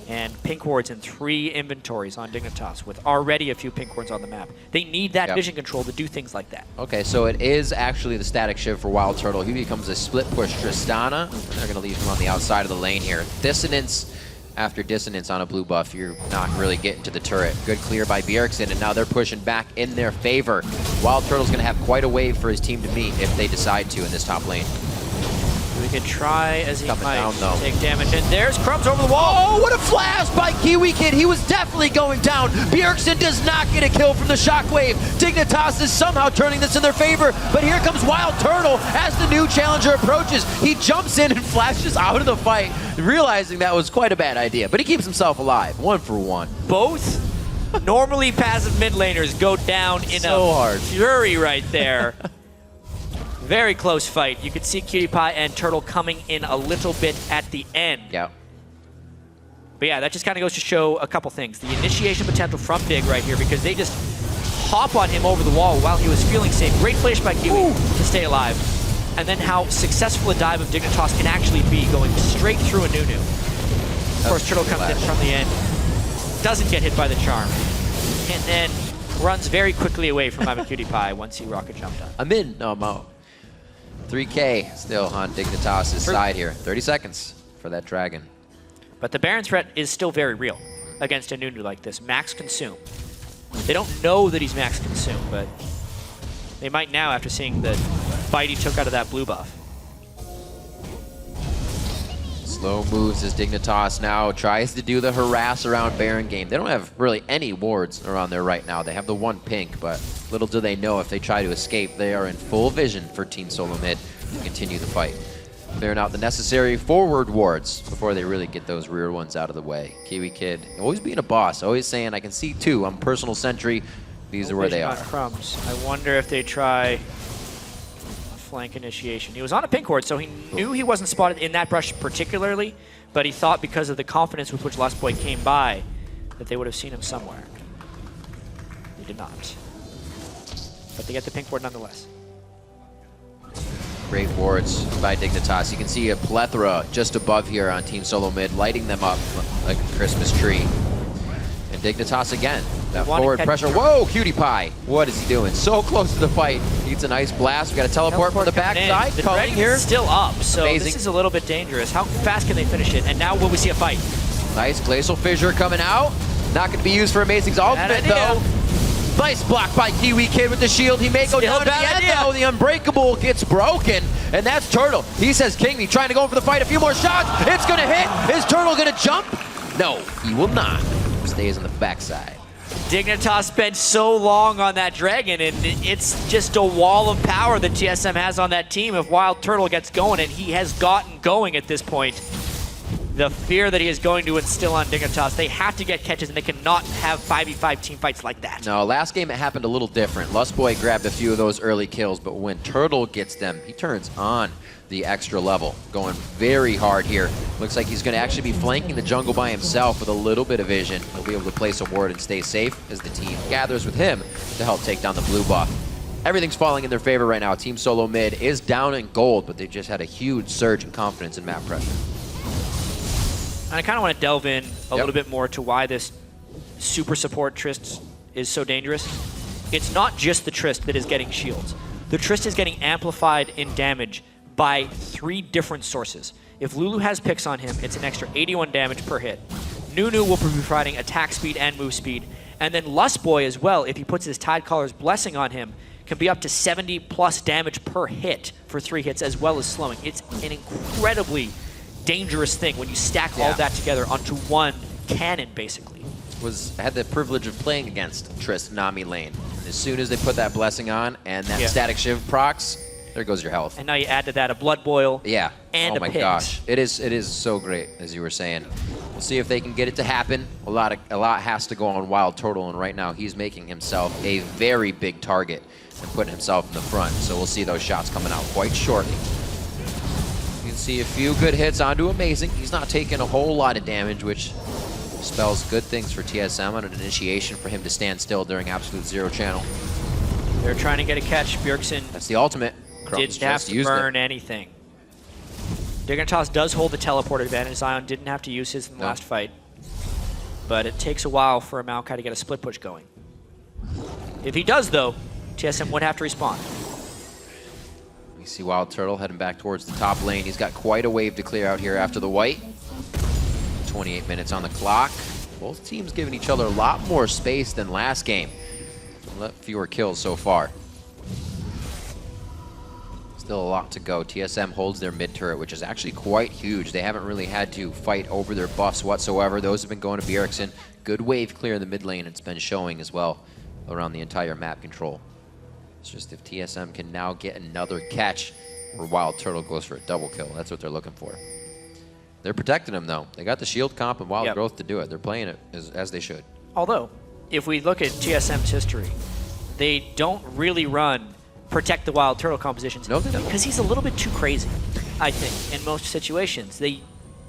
And pink wards in 3 inventories on Dignitas with already a few pink wards on the map. They need that vision control to do things like that. Okay, so it is actually the static shiv for WildTurtle. He becomes a split push Tristana. They're going to leave him on the outside of the lane here. Dissonance after dissonance on a blue buff. You're not really getting to the turret. Good clear by Bjergsen, and now they're pushing back in their favor. WildTurtle's going to have quite a wave for his team to meet if they decide to in this top lane. We could try as he Coming might down, though. take damage. And there's Crumbzz over the wall. Oh, what a flash by KiWiKiD. He was definitely going down. Bjergsen does not get a kill from the shockwave. Dignitas is somehow turning this in their favor, but here comes WildTurtle as the new challenger approaches. He jumps in and flashes out of the fight, realizing that was quite a bad idea, but he keeps himself alive. 1 for 1. Both normally passive mid laners go down in a fury right there. Very close fight. You could see QtPie and Turtle coming in a little bit at the end. Yeah. But yeah, that just kind of goes to show a couple things. The initiation potential from Dig right here, because they just hop on him over the wall while he was feeling safe. Great flash by Kiwi to stay alive. And then how successful a dive of Dignitas can actually be, going straight through a Nunu. Of course, Turtle comes in from the end, doesn't get hit by the charm, and then runs very quickly away from QtPie once he rocket jumped up. I'm in. No, I'm out. 3K still on Dignitas' side here. 30 seconds for that dragon. But the Baron threat is still very real against a Nunu like this. Max consume. They don't know that he's max consume, but they might now after seeing the bite he took out of that blue buff. Slow moves as Dignitas now tries to do the harass around Baron game. They don't have really any wards around there right now. They have the 1 pink, but little do they know if they try to escape, they are in full vision for Team Solo Mid to continue the fight. Clearing out the necessary forward wards before they really get those rear ones out of the way. KiWiKiD always being a boss, always saying, I can see 2, I'm personal sentry. These are where they are. Crumbzz. I wonder if they try a flank initiation. He was on a pink ward, so he knew he wasn't spotted in that brush particularly, but he thought because of the confidence with which Lustboy came by that they would have seen him somewhere. They did not. But they get the pink ward nonetheless. Great wards by Dignitas. You can see a plethora just above here on Team Solo Mid, lighting them up like a Christmas tree. And Dignitas again. That forward pressure. Whoa, QtPie. What is he doing? So close to the fight. Needs a nice blast. We got a teleport from the backside. The Culling here. Still up, so Amazing. This is a little bit dangerous. How fast can they finish it? And now will we see a fight? Nice glacial fissure coming out. Not going to be used for Amazing's ultimate though. Nice block by KiWiKiD with the shield. He may go down to the end though. The Unbreakable gets broken. And that's Turtle. He says King, trying to go for the fight. A few more shots. It's going to hit. Is Turtle going to jump? No, he will not. Stays on the backside. Dignitas spent so long on that dragon, and it's just a wall of power that TSM has on that team. If WildTurtle gets going, and he has gotten going at this point, the fear that he is going to instill on Dignitas, they have to get catches, and they cannot have 5v5 team fights like that. No, last game it happened a little different. Lustboy grabbed a few of those early kills, but when Turtle gets them, he turns on the extra level. Going very hard here. Looks like he's going to actually be flanking the jungle by himself with a little bit of vision. He'll be able to place a ward and stay safe as the team gathers with him to help take down the blue buff. Everything's falling in their favor right now. Team Solo Mid is down in gold, but they just had a huge surge in confidence in map pressure. And I kind of want to delve in a little bit more to why this super support Trist is so dangerous. It's not just the Trist that is getting shields. The Trist is getting amplified in damage by 3 different sources. If Lulu has picks on him, it's an extra 81 damage per hit. Nunu will be providing attack speed and move speed. And then Lustboy as well, if he puts his Tidecaller's Blessing on him, can be up to 70 plus damage per hit for 3 hits, as well as slowing. It's an incredibly dangerous thing when you stack all that together onto one cannon, basically. Had the privilege of playing against Trist Nami lane. As soon as they put that Blessing on and that Static Shiv procs, there goes your health. And now you add to that a Blood Boil. Yeah. And oh my gosh, it is so great, as you were saying. We'll see if they can get it to happen. A lot has to go on WildTurtle, and right now he's making himself a very big target and putting himself in the front. So we'll see those shots coming out quite shortly. You can see a few good hits onto Amazing. He's not taking a whole lot of damage, which spells good things for TSM on an initiation for him to stand still during absolute zero channel. They're trying to get a catch. Bjergsen That's the ultimate. didn't have to burn anything. Dignitas does hold the teleport advantage. Zion didn't have to use his in the last fight. But it takes a while for a Maokai to get a split push going. If he does, though, TSM would have to respond. We see WildTurtle heading back towards the top lane. He's got quite a wave to clear out here after the white. 28 minutes on the clock. Both teams giving each other a lot more space than last game. A lot fewer kills so far. Still a lot to go. TSM holds their mid turret, which is actually quite huge. They haven't really had to fight over their buffs whatsoever. Those have been going to Bjergsen. Good wave clear in the mid lane. It's been showing as well around the entire map control. It's just if TSM can now get another catch where WildTurtle goes for a double kill. That's what they're looking for. They're protecting him, though. They got the shield comp and wild growth to do it. They're playing it as they should. Although, if we look at TSM's history, they don't really run protect the WildTurtle compositions. No, they don't. Because he's a little bit too crazy, I think, in most situations.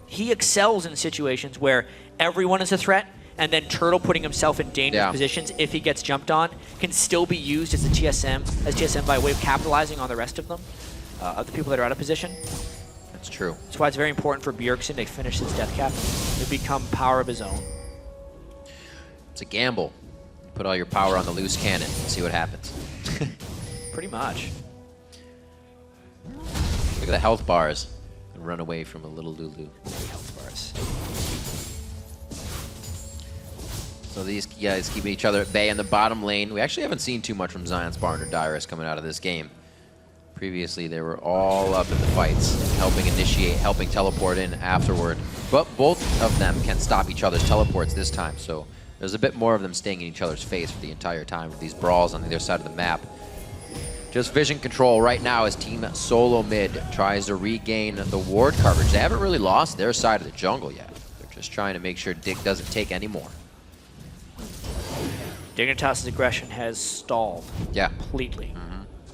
He excels in situations where everyone is a threat, and then Turtle putting himself in dangerous positions if he gets jumped on can still be used as a TSM by way of capitalizing on the rest of them, of the people that are out of position. That's true. That's why it's very important for Bjergsen to finish his death cap, to become power of his own. It's a gamble. Put all your power on the loose cannon and see what happens. Pretty much. Look at the health bars. And run away from a little Lulu. Health bars. So these guys keeping each other at bay in the bottom lane. We actually haven't seen too much from Zion, Spartan, or Dyrus coming out of this game. Previously, they were all up in the fights, helping initiate, helping teleport in afterward. But both of them can stop each other's teleports this time, so there's a bit more of them staying in each other's face for the entire time with these brawls on the other side of the map. Just vision control right now as Team Solo Mid tries to regain the ward coverage. They haven't really lost their side of the jungle yet. They're just trying to make sure Dig doesn't take any more. Dignitas' aggression has stalled completely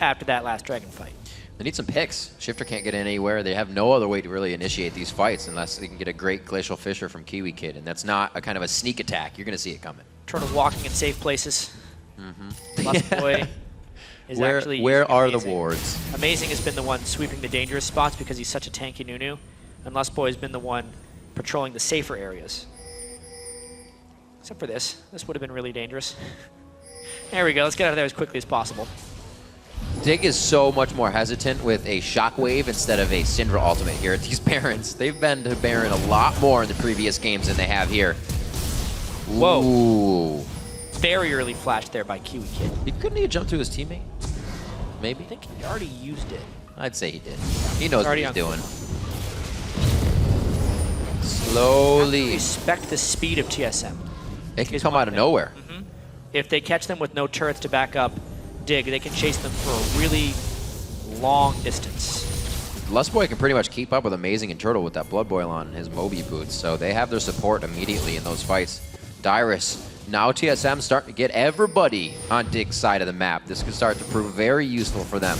after that last dragon fight. They need some picks. Shiphtur can't get in anywhere. They have no other way to really initiate these fights unless they can get a great Glacial Fissure from KiWiKiD, and that's not a kind of a sneak attack. You're going to see it coming. Turtle's walking in safe places. Lustboy is actually where are Amazing. the wards? Amazing has been the one sweeping the dangerous spots because he's such a tanky Nunu, and Lustboy has been the one patrolling the safer areas. Except for this. This would have been really dangerous. There we go. Let's get out of there as quickly as possible. Dig is so much more hesitant with a Shockwave instead of a Syndra ultimate here at these Barons. They've been to Baron a lot more in the previous games than they have here. Whoa. Ooh. Very early flash there by KiWiKiD. Couldn't he have jumped to his teammate? Maybe? I think he already used it. I'd say he did. He knows what he's doing. I Slowly. respect the speed of TSM. They can come out of nowhere. If they catch them with no turrets to back up Dig, they can chase them for a really long distance. Lustboy can pretty much keep up with Amazing and Turtle with that Blood Boil on his Moby boots, so they have their support immediately in those fights. Dyrus, now TSM starting to get everybody on Dig's side of the map. This could start to prove very useful for them.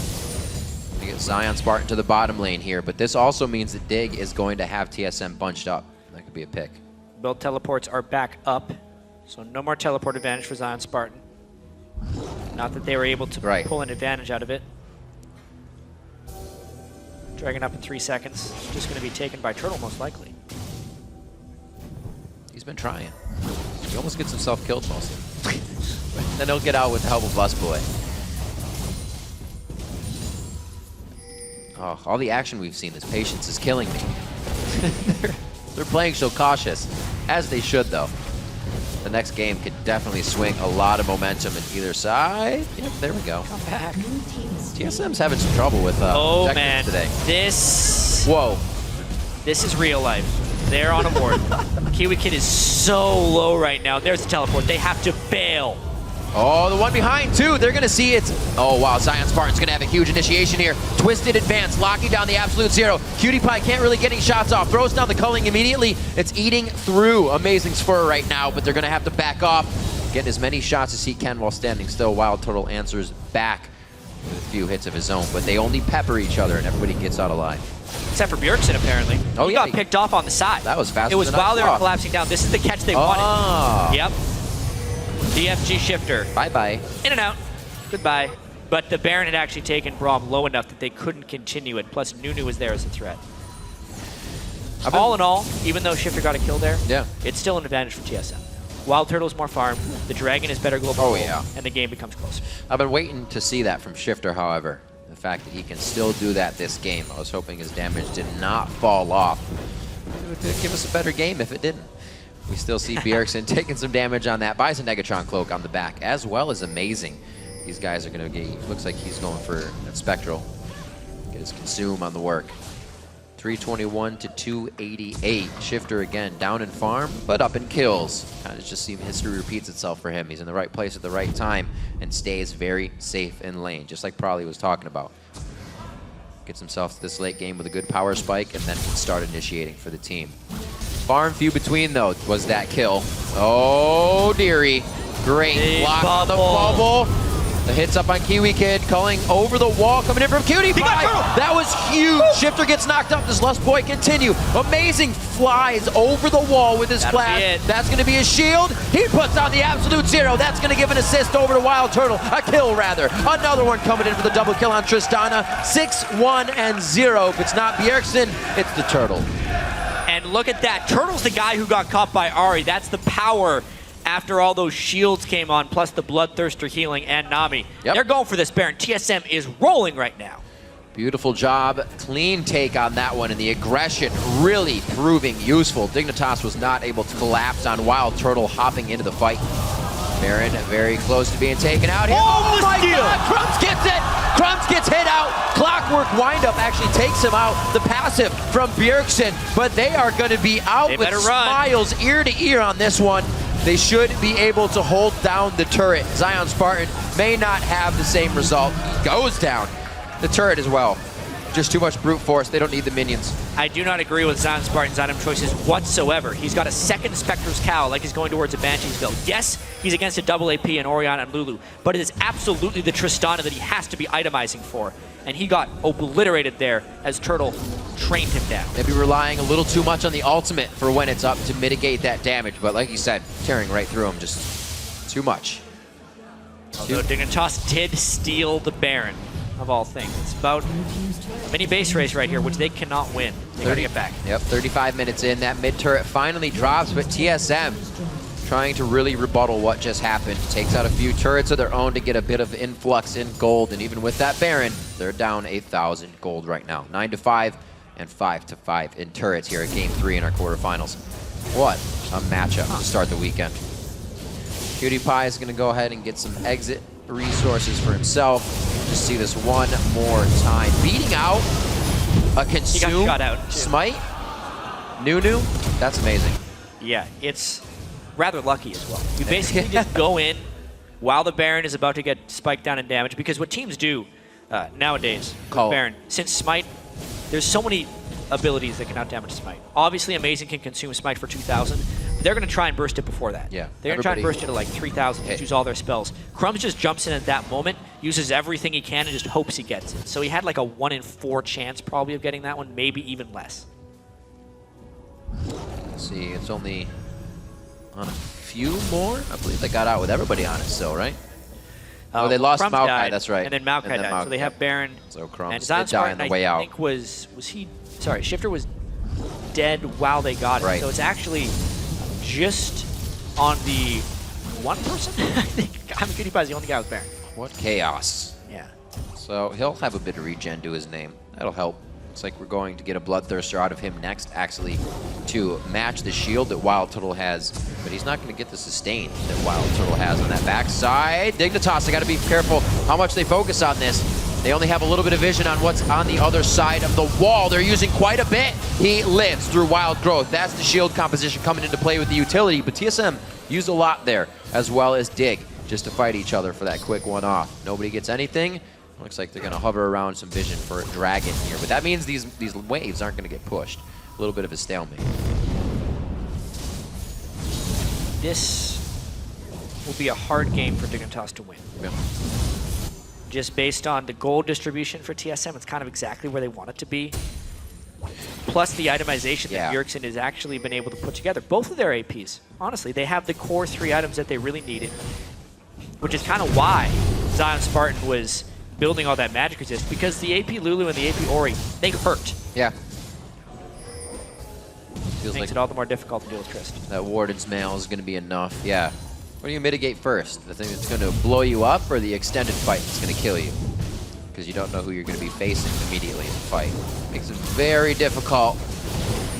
We get Zion Spartan to the bottom lane here, but this also means that Dig is going to have TSM bunched up. That could be a pick. Build teleports are back up, so no more teleport advantage for Zion Spartan. Not that they were able to pull an advantage out of it. Dragon up in 3 seconds. Just going to be taken by Turtle, most likely. been trying. He almost gets himself killed mostly. Then he'll get out with the help of Lustboy. Oh, all the action we've seen, this patience is killing me. They're playing so cautious, as they should though. The next game could definitely swing a lot of momentum in either side. Yep, there we go. Come back. TSM's having some trouble with Oh objectives man, today. Whoa. This is real life. They're on a board. KiWiKiD is so low right now. There's the teleport. They have to bail. Oh, the one behind too. They're gonna see it. Oh wow, Zion Spartan's gonna have a huge initiation here. Twisted advance, locking down the absolute zero. QtPie can't really get any shots off. Throws down the culling immediately. It's eating through Amazing Spur right now, but they're gonna have to back off. Getting as many shots as he can while standing still. WildTurtle answers back with a few hits of his own, but they only pepper each other and everybody gets out alive. Except for Bjergsen, apparently. Oh, he yeah, got picked off on the side. That was faster It was than I while they were thought. collapsing down. This is the catch they Oh. wanted. Yep. DFG Shiphtur. Bye-bye. In and out. Goodbye. But the Baron had actually taken Braum low enough that they couldn't continue it. Plus, Nunu was there as a threat. All in all, even though Shiphtur got a kill there, Yeah. it's still an advantage for TSM. WildTurtle's more farm, the Dragon is better global, Oh, yeah. and the game becomes closer. I've been waiting to see that from Shiphtur, however. The fact that he can still do that this game. I was hoping his damage did not fall off. It would give us a better game if it didn't. We still see Bjergsen taking some damage on that. Buys a Negatron cloak on the back, as well as Amazing. These guys are going to get, looks like he's going for that Spectral. Get his consume on the work. 321 to 288. Shiphtur again, down in farm, but up in kills. Kind of just see history repeats itself for him. He's in the right place at the right time and stays very safe in lane, just like Probably was talking about. Gets himself to this late game with a good power spike and then can start initiating for the team. Far and few between, though, was that kill. Oh, dearie. Great Big block on the bubble. The hits up on KiWiKiD, calling over the wall, coming in from QtPie. That was huge. Shiphtur gets knocked up. Does Lustboy continue? Amazing flies over the wall with his flash. That's going to be his shield. He puts on the absolute zero. That's going to give an assist over to WildTurtle. A kill, rather. Another one coming in for the double kill on Tristana. 6-1 and 0. If it's not Bjergsen, it's the Turtle. And look at that. Turtle's the guy who got caught by Ahri. That's the power after all those shields came on, plus the Bloodthirster healing and Nami. Yep. They're going for this Baron. TSM is rolling right now. Beautiful job. Clean take on that one, and the aggression really proving useful. Dignitas was not able to collapse on WildTurtle hopping into the fight. Baron very close to being taken out here. Oh my God! Crumbzz gets it! Crumbzz gets hit out. Clockwork windup actually takes him out. The passive from Bjergsen, but they are going to be out with smiles ear to ear on this one. They should be able to hold down the turret. Zion Spartan may not have the same result. He goes down. The turret as well. Just too much brute force. They don't need the minions. I do not agree with Zion Spartan's item choices whatsoever. He's got a second Spectre's Cowl like he's going towards a Banshee's build. Yes, he's against a double AP and Orion and Lulu, but it is absolutely the Tristana that he has to be itemizing for. And he got obliterated there as Turtle trained him down. Maybe relying a little too much on the ultimate for when it's up to mitigate that damage, but like you said, tearing right through him, just too much. Although Dignitas did steal the Baron, of all things. It's about a mini base race right here, which they cannot win. They gotta get back. Yep, 35 minutes in, that mid turret finally drops, but TSM trying to really rebuttal what just happened. Takes out a few turrets of their own to get a bit of influx in gold, and even with that Baron, they're down 8,000 gold right now. 9-5 and 5-5 in turrets here at Game 3 in our quarterfinals. What a matchup to start the weekend. QtPie is going to go ahead and get some exit resources for himself. Just see this one more time. Beating out a consume He got shot out, too. smite. Nunu, that's amazing. Yeah, it's rather lucky as well. You basically just go in while the Baron is about to get spiked down in damage, because what teams do nowadays with Baron, since Smite, there's so many abilities that can outdamage Smite. Obviously, Amazing can consume Smite for 2,000. They're going to try and burst it before that. Yeah, They're going to try and burst it at like 3,000 to use all their spells. Crumbzz just jumps in at that moment, uses everything he can, and just hopes he gets it. So he had like a 1 in 4 chance probably of getting that one, maybe even less. Let's see, it's only on a few more. I believe they got out with everybody on it still, right? Oh, they lost Crumbzz Maokai, died, that's right. and then Maokai died. So they have Baron. So Crumbzz and Zion did die on Spartan, the way I out. think was he? Sorry, Shiphtur was dead while they got it. Right. So it's actually just on the one person. I think KiWiKiD is the only guy with Baron. What chaos. Yeah. So he'll have a bit of regen to his name. That'll help. Looks like we're going to get a Bloodthirster out of him next, actually, to match the shield that WildTurtle has. But he's not going to get the sustain that WildTurtle has on that backside. Dignitas, I got to be careful how much they focus on this. They only have a little bit of vision on what's on the other side of the wall. They're using quite a bit. He lives through Wild Growth. That's the shield composition coming into play with the utility. But TSM used a lot there, as well as Dig, just to fight each other for that quick one-off. Nobody gets anything. Looks like they're going to hover around some vision for Dragon here. But that means these waves aren't going to get pushed. A little bit of a stalemate. This will be a hard game for Dignitas to win. Yeah. Just based on the gold distribution for TSM, it's kind of exactly where they want it to be. Plus the itemization that Bjergsen has actually been able to put together. Both of their APs, honestly, they have the core 3 items that they really needed, which is kind of why Zion Spartan was building all that magic resist, because the AP Lulu and the AP Ori, they hurt. Yeah. Feels makes it all the more difficult to deal with Trist. That Warden's Mail is going to be enough. Yeah. What do you mitigate first? The thing that's going to blow you up, or the extended fight that's going to kill you? Because you don't know who you're going to be facing immediately in the fight. Makes it very difficult.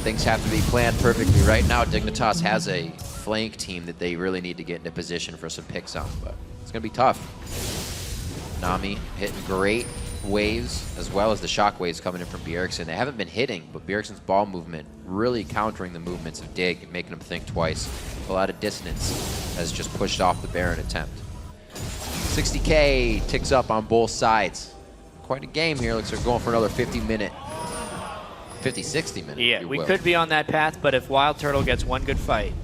Things have to be planned perfectly. Right now, Dignitas has a flank team that they really need to get into position for some picks on, but it's going to be tough. Nami hitting great waves, as well as the shock waves coming in from Bjergsen. They haven't been hitting, but Bjergsen's ball movement really countering the movements of Dig and making them think twice. A lot of dissonance has just pushed off the Baron attempt. 60K ticks up on both sides. Quite a game here. Looks like we're going for another 50, 60 minute. Yeah, we could be on that path, but if WildTurtle gets one good fight,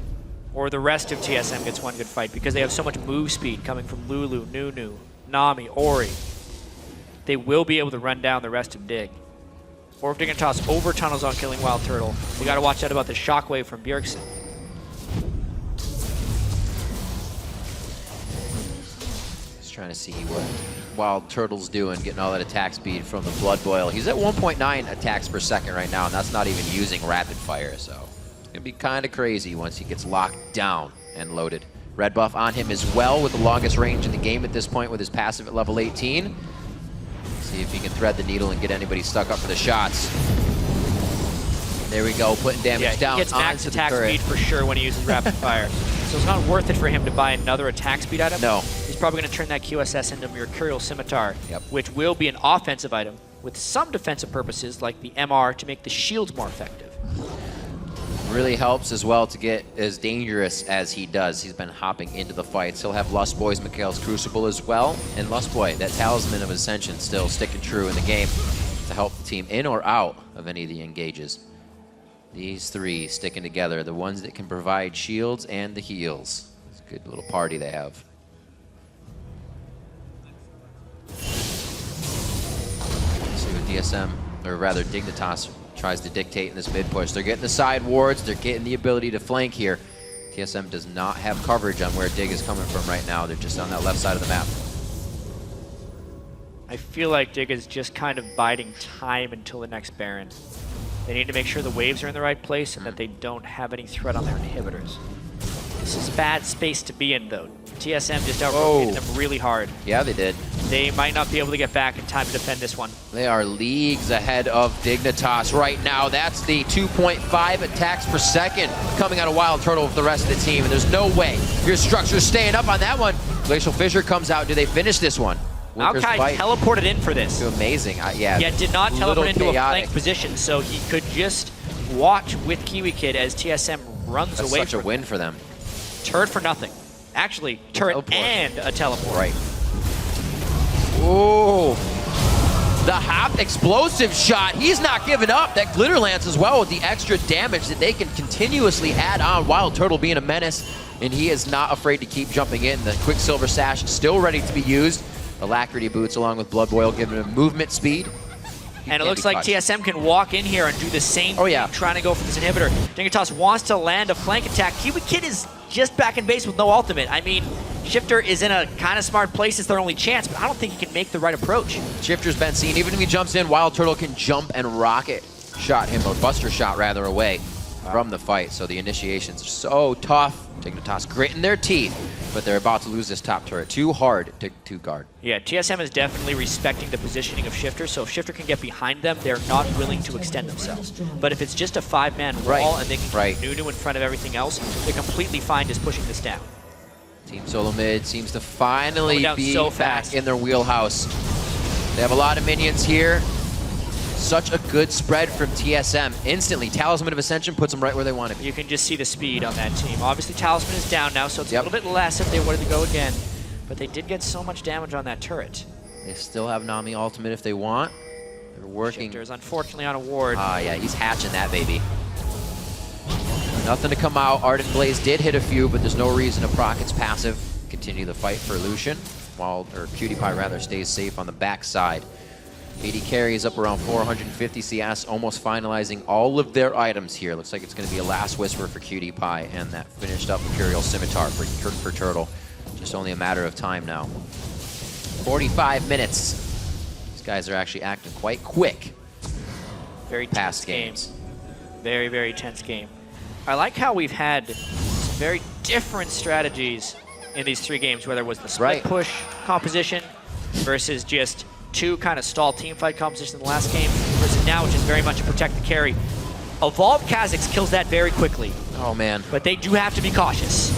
or the rest of TSM gets one good fight, because they have so much move speed coming from Lulu, Nunu, Nami, Ori, they will be able to run down the rest of Dig. Or if Dignitas over tunnels on killing WildTurtle, we got to watch out about the shockwave from Bjergsen. Just trying to see what WildTurtle's doing, getting all that attack speed from the Blood Boil. He's at 1.9 attacks per second right now, and that's not even using rapid fire, so it's going to be kind of crazy once he gets locked down and loaded. Red buff on him as well, with the longest range in the game at this point with his passive at level 18. See if he can thread the needle and get anybody stuck up for the shots. There we go, putting damage down. He gets max attack speed for sure when he uses rapid fire. So it's not worth it for him to buy another attack speed item. No. He's probably going to turn that QSS into Mercurial Scimitar, which will be an offensive item with some defensive purposes like the MR to make the shields more effective. Really helps as well to get as dangerous as he does. He's been hopping into the fights. He'll have Lustboy's Mikhail's Crucible as well. And Lustboy, that Talisman of Ascension, still sticking true in the game to help the team in or out of any of the engages. These three sticking together, the ones that can provide shields and the heals. It's a good little party they have. See what DSM, or rather Dignitas, tries to dictate in this mid push. They're getting the side wards, they're getting the ability to flank here. TSM does not have coverage on where Dig is coming from right now. They're just on that left side of the map. I feel like Dig is just kind of biding time until the next Baron. They need to make sure the waves are in the right place and that they don't have any threat on their inhibitors. This is bad space to be in, though. TSM just out-rotated them really hard. Yeah, they did. They might not be able to get back in time to defend this one. They are leagues ahead of Dignitas right now. That's the 2.5 attacks per second coming out of WildTurtle with the rest of the team. And there's no way your structure's staying up on that one. Glacial Fissure comes out. Do they finish this one? Maokai teleported in for this. Amazing. Yeah, did not teleport into a flank position, so he could just watch with KiWiKiD as TSM runs away from him. That's such a win for them. Turret for nothing. Actually, turret and a teleport. Right. Ooh. The hop explosive shot. He's not giving up. That glitter lance as well with the extra damage that they can continuously add on. WildTurtle being a menace, and he is not afraid to keep jumping in. The Quicksilver Sash still ready to be used. Alacrity boots along with Blood Boil giving him movement speed. And it looks like TSM can walk in here and do the same thing, trying to go for this inhibitor. Dignitas wants to land a flank attack. KiWiKiD is just back in base with no ultimate. I mean, Shiphtur is in a kind of smart place. It's their only chance, but I don't think he can make the right approach. Shiphtur's been seen. Even if he jumps in, WildTurtle can jump and rocket shot him, or buster shot rather, away. from the fight. So the initiations are so tough. Dignitas gritting their teeth, but they're about to lose this top turret. Too hard to guard. Yeah, TSM is definitely respecting the positioning of Shiphtur, so if Shiphtur can get behind them, they're not willing to extend themselves. But if it's just a 5-man wall and they can keep Nunu in front of everything else, they're completely fine just pushing this down. Team Solo Mid seems to finally be so back fast in their wheelhouse. They have a lot of minions here. Such a good spread from TSM. Instantly, Talisman of Ascension puts them right where they want to be. You can just see the speed on that team. Obviously, Talisman is down now, so it's a little bit less if they wanted to go again. But they did get so much damage on that turret. They still have Nami ultimate if they want. They're working. Shiphtur is unfortunately on a ward. Yeah, he's hatching that baby. Nothing to come out. Ardent Blaze did hit a few, but there's no reason to proc its passive. Continue the fight for Lucian, or PewDiePie rather, stays safe on the backside. AD carry is up around 450 CS, almost finalizing all of their items here. Looks like it's going to be a last whisper for PewDiePie, and that finished up Imperial Scimitar for Turtle. Just only a matter of time now. 45 minutes. These guys are actually acting quite quick. Very tense games. Very, very tense game. I like how we've had some very different strategies in these 3 games, whether it was the split push composition versus just 2 kind of stall teamfight compositions in the last game, versus now, which is very much a protect the carry. Evolved Kha'Zix kills that very quickly. Oh, man. But they do have to be cautious.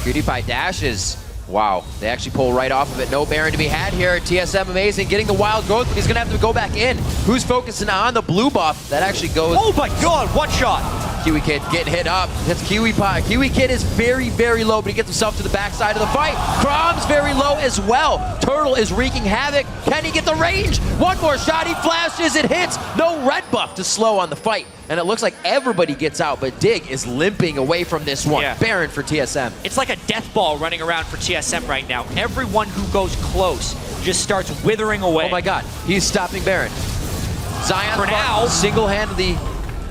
PewDiePie dashes. Wow, they actually pull right off of it. No Baron to be had here. TSM amazing, getting the wild growth, but he's gonna have to go back in. Who's focusing on the blue buff? That actually goes. Oh my God, one shot! KiWiKiD getting hit up. That's KiWiPie. KiWiKiD is very, very low, but he gets himself to the backside of the fight. Crumbzz very low as well. Turtle is wreaking havoc. Can he get the range? One more shot, he flashes, it hits. No red buff to slow on the fight. And it looks like everybody gets out, but Dig is limping away from this one. Baron for TSM. It's like a death ball running around for TSM right now. Everyone who goes close just starts withering away. Oh my God, he's stopping Baron. Zion for now single-handedly.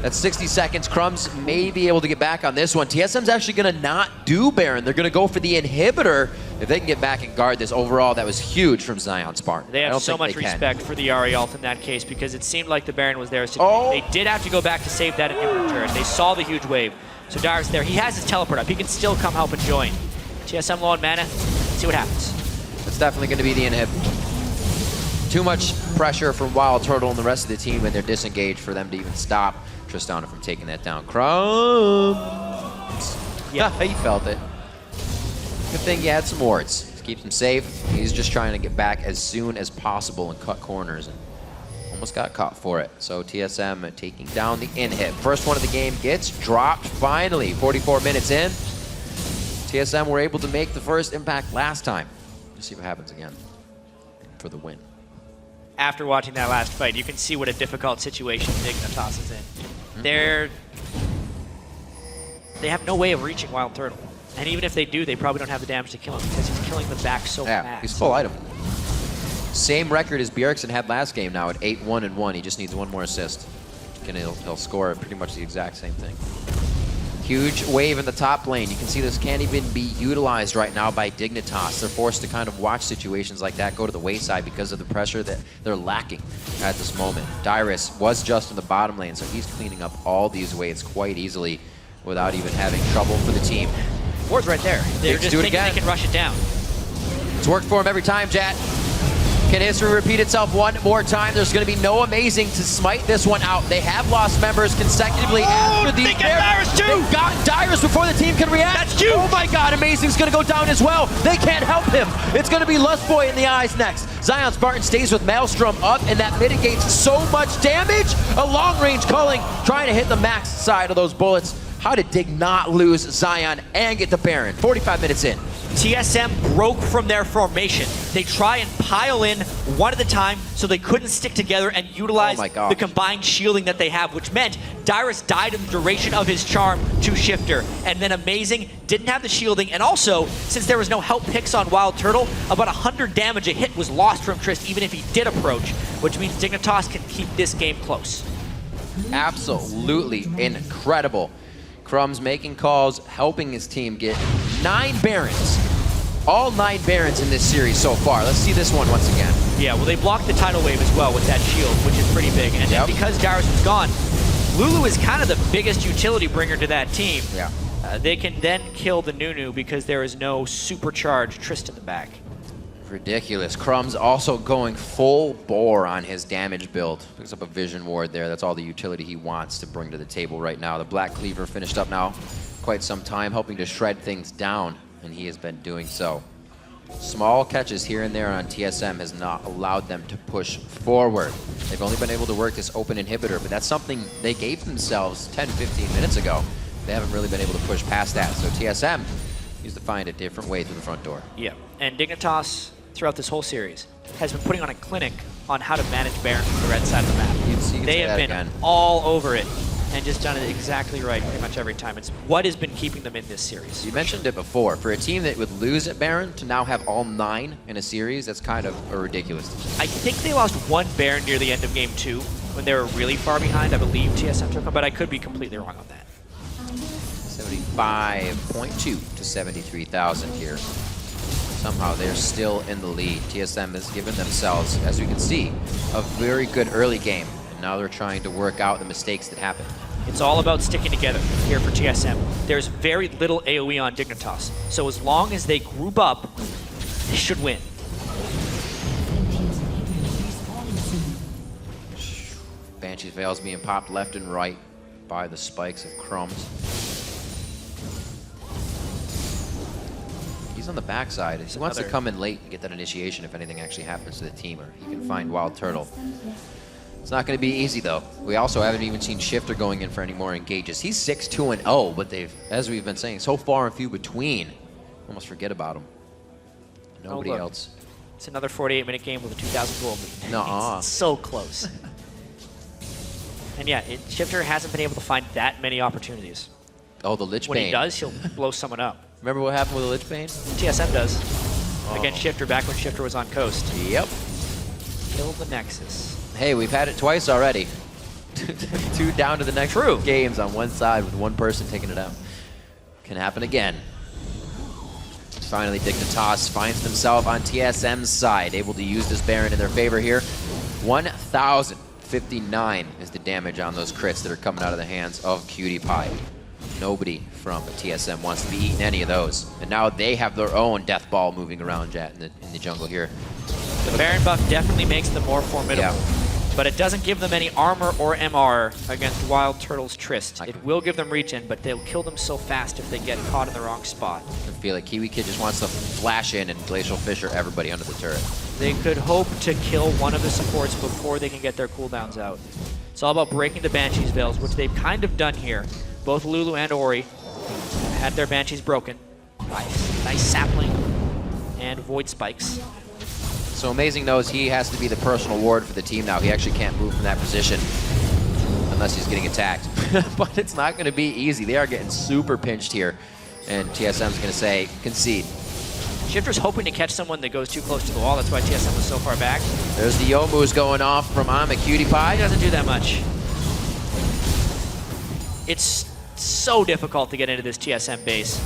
That's 60 seconds. Crumbzz may be able to get back on this one. TSM's actually going to not do Baron. They're going to go for the inhibitor. If they can get back and guard this overall, that was huge from Zion Spartan. They have so much respect for the Ahri ult in that case because it seemed like the Baron was there. So they did have to go back to save that inhibitor turret. They saw the huge wave. So Dyrus there. He has his teleport up. He can still come help and join. TSM low on mana. Let's see what happens. It's definitely going to be the inhib. Too much pressure from WildTurtle and the rest of the team, and they're disengaged for them to even stop Tristana from taking that down. Crumbzz. Yeah, he felt it. Good thing he had some wards. Keeps him safe. He's just trying to get back as soon as possible and cut corners, and almost got caught for it. So TSM taking down the inhib. First one of the game gets dropped finally. 44 minutes in. TSM were able to make the first impact last time. Let's see what happens again for the win. After watching that last fight, you can see what a difficult situation Dignitas is in. They have no way of reaching WildTurtle. And even if they do, they probably don't have the damage to kill him because he's killing them back so fast. He's full item. Same record as Bjergsen had last game now at 8-1-1. He just needs one more assist. And he'll score pretty much the exact same thing. Huge wave in the top lane. You can see this can't even be utilized right now by Dignitas. They're forced to kind of watch situations like that go to the wayside because of the pressure that they're lacking at this moment. Dyrus was just in the bottom lane, so he's cleaning up all these waves quite easily without even having trouble for the team. Ward's right there. They're just thinking they can rush it down. It's worked for him every time, Jat. Can history repeat itself one more time? There's going to be no amazing to smite this one out. They have lost members consecutively after these. They get Dyrus too! They've got Dyrus before the team can react. That's huge! Oh my God, Amazing's going to go down as well. They can't help him. It's going to be Lustboy in the eyes next. Zion Spartan stays with Maelstrom up, and that mitigates so much damage. A long-range culling, trying to hit the max side of those bullets. How did Dig not lose Zion and get the Baron? 45 minutes in. TSM broke from their formation. They try and pile in one at a time so they couldn't stick together and utilize the combined shielding that they have, which meant Dyrus died in the duration of his charm to Shiphtur. And then Amazing didn't have the shielding, and also, since there was no help picks on WildTurtle, about 100 damage a hit was lost from Trist even if he did approach, which means Dignitas can keep this game close. Absolutely incredible. Crumbzz making calls, helping his team get 9 Barons. All 9 Barons in this series so far. Let's see this one once again. Yeah, well, they blocked the tidal wave as well with that shield, which is pretty big. And then because Dyrus was gone, Lulu is kind of the biggest utility bringer to that team. Yeah. They can then kill the Nunu because there is no supercharged Trist in the back. Ridiculous. Crumbzz also going full bore on his damage build. Picks up a vision ward there. That's all the utility he wants to bring to the table right now. The Black Cleaver finished up now quite some time, helping to shred things down, and he has been doing so. Small catches here and there on TSM has not allowed them to push forward. They've only been able to work this open inhibitor, but that's something they gave themselves 10, 15 minutes ago. They haven't really been able to push past that. So TSM needs to find a different way through the front door. Yeah, and Dignitas, throughout this whole series, has been putting on a clinic on how to manage Baron from the red side of the map. They have been all over it and just done it exactly right pretty much every time. It's what has been keeping them in this series. You mentioned it before. For a team that would lose at Baron to now have all 9 in a series, that's kind of a ridiculous. I think they lost one Baron near the end of game 2 when they were really far behind. I believe TSM took them, but I could be completely wrong on that. 75.2 to 73,000 here. Somehow they're still in the lead. TSM has given themselves, as we can see, a very good early game. And now they're trying to work out the mistakes that happened. It's all about sticking together here for TSM. There's very little AoE on Dignitas. So as long as they group up, they should win. Banshee's Veil's being popped left and right by the spikes of Crumbzz. He's on the backside. He wants to come in late and get that initiation if anything actually happens to the team, or he can find WildTurtle. It's not going to be easy, though. We also haven't even seen Shiphtur going in for any more engages. He's 6-2-0, but they've, as we've been saying, so far and few between. Almost forget about him. Nobody else. It's another 48-minute game with a 2,000 gold lead. Nuh-uh. It's so close. And yeah, Shiphtur hasn't been able to find that many opportunities. Oh, the Lich Bane. When he does, he'll blow someone up. Remember what happened with the Lich Bane? TSM does. Against Shiphtur back when Shiphtur was on Coast. Yep. Kill the Nexus. Hey, we've had it twice already. 2 down to the next games on one side with one person taking it out. Can happen again. Finally, Dignitas finds themselves on TSM's side, able to use this Baron in their favor here. 1,059 is the damage on those crits that are coming out of the hands of KiWiKiD. Nobody from TSM wants to be eating any of those. And now they have their own death ball moving around in the jungle here. The Baron buff definitely makes them more formidable. Yeah. But it doesn't give them any armor or MR against WildTurtle's Trist. It will give them regen, but they'll kill them so fast if they get caught in the wrong spot. I feel like KiWiKiD just wants to flash in and Glacial Fisher everybody under the turret. They could hope to kill one of the supports before they can get their cooldowns out. It's all about breaking the Banshee's Veils, which they've kind of done here. Both Lulu and Ori had their Banshees broken. Nice sapling and void spikes. So Amazing knows he has to be the personal ward for the team now. He actually can't move from that position unless he's getting attacked. But it's not going to be easy. They are getting super pinched here. And TSM's going to say, concede. Shiphtur's hoping to catch someone that goes too close to the wall. That's why TSM was so far back. There's the Youmu's going off from Imaqtpie. He doesn't do that much. It's so difficult to get into this TSM base.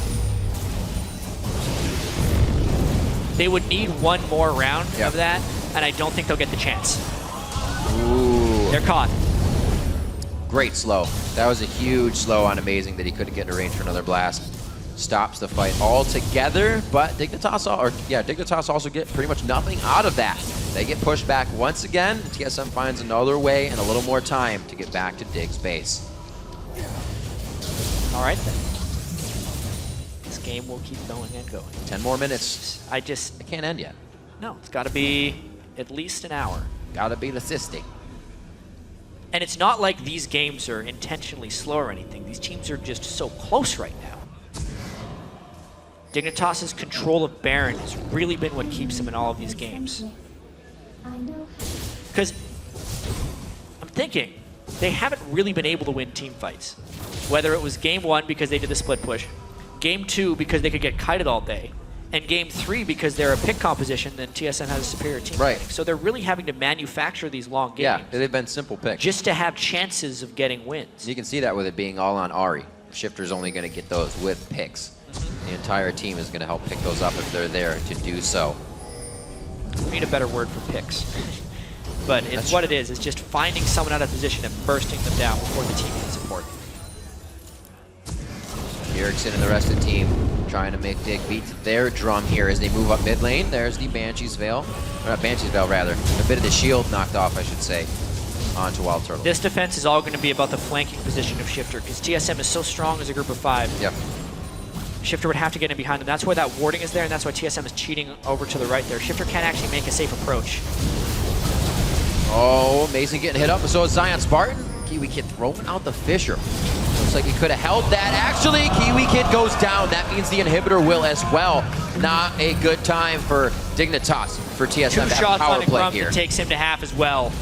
They would need one more round of that, and I don't think they'll get the chance. Ooh. They're caught. Great slow. That was a huge slow on Amazing that he couldn't get in range for another blast. Stops the fight altogether, but Dignitas also get pretty much nothing out of that. They get pushed back once again. TSM finds another way and a little more time to get back to Dig's base. All right then. This game will keep going and going. 10 more minutes. It can't end yet. No, it's got to be at least an hour. Gotta be the system. And it's not like these games are intentionally slow or anything. These teams are just so close right now. Dignitas' control of Baron has really been what keeps him in all of these games. Because I'm thinking, they haven't really been able to win team fights. Whether it was game 1 because they did the split push, game 2 because they could get kited all day, and game 3 because they're a pick composition, then TSM has a superior team. Right. So they're really having to manufacture these long games. Yeah, they've been simple picks. Just to have chances of getting wins. You can see that with it being all on Ahri. Shiphtur's only going to get those with picks. The entire team is going to help pick those up if they're there to do so. We need a better word for picks. but it's what it is. It's just finding someone out of position and bursting them down before the team can support. Bjergsen and the rest of the team trying to make Dig beat their drum here as they move up mid lane. There's the Banshee's Veil. Or not Banshee's Veil, rather. A bit of the shield knocked off, I should say, onto WildTurtle. This defense is all going to be about the flanking position of Shiphtur, because TSM is so strong as a group of 5. Yep. Shiphtur would have to get in behind them. That's why that warding is there, and that's why TSM is cheating over to the right there. Shiphtur can't actually make a safe approach. Oh, Mason getting hit up, so is Zion Spartan. KiWiKiD throwing out the Fisher. Looks like he could have held that. Actually, KiWiKiD goes down. That means the inhibitor will as well. Not a good time for Dignitas, for TSM 2 to have shots power on play Crumbzz here. that takes him to half as well.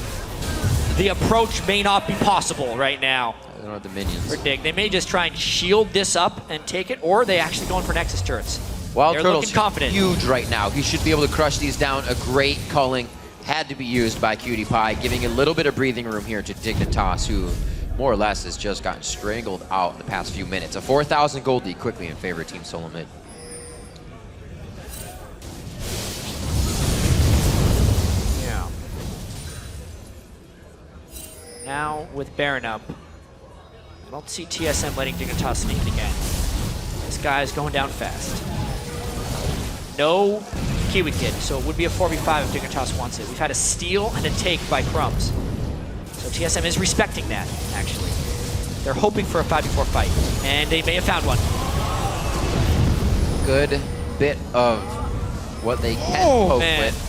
The approach may not be possible right now I don't know the minions. for Dig. They may just try and shield this up and take it, or they actually going for Nexus turrets. They're WildTurtle's looking confident. huge right now. He should be able to crush these down. A great culling had to be used by QtPie, giving a little bit of breathing room here to Dignitas, who more or less has just gotten strangled out in the past few minutes. A 4,000 gold lead quickly in favor of Team Solo Mid. Yeah. Now with Baron up, I don't see TSM letting Dignitas sneak it again. This guy is going down fast. No KiWiKiD, so it would be a 4v5 if Dignitas wants it. We've had a steal and a take by Crumbzz. So TSM is respecting that, actually. They're hoping for a 5v4 fight, and they may have found one. Good bit of what they can poke man. with.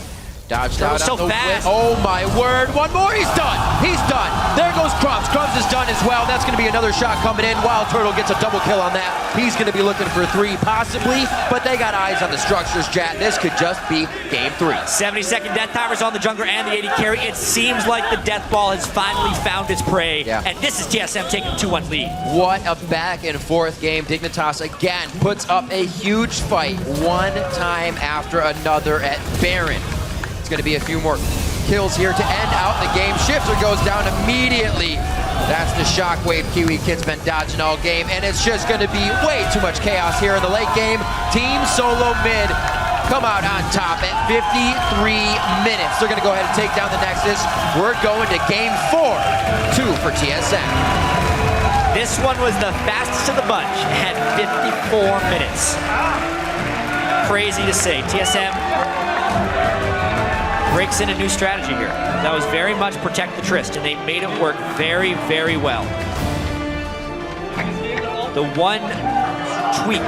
Dodged That out was so on the fast. Oh my word, one more, he's done! He's done! There goes Crumbzz. Crumbzz is done as well. That's gonna be another shot coming in. WildTurtle gets a double kill on that. He's gonna be looking for 3 possibly, but they got eyes on the structures, chat. This could just be game 3. 70-second death timers on the jungler and the AD carry. It seems like the death ball has finally found its prey, and this is TSM taking 2-1 lead. What a back and forth game. Dignitas again puts up a huge fight, one time after another at Baron. Going to be a few more kills here to end out the game. Shiphtur goes down immediately. That's the shockwave KiWiKid's been dodging all game, and it's just going to be way too much chaos here in the late game. Team Solo Mid come out on top at 53 minutes. They're going to go ahead and take down the Nexus. We're going to game 4, 2 for TSM. This one was the fastest of the bunch at 54 minutes. Crazy to say. TSM breaks in a new strategy here. That was very much protect the Tryst, and they made it work very, very well. The one tweak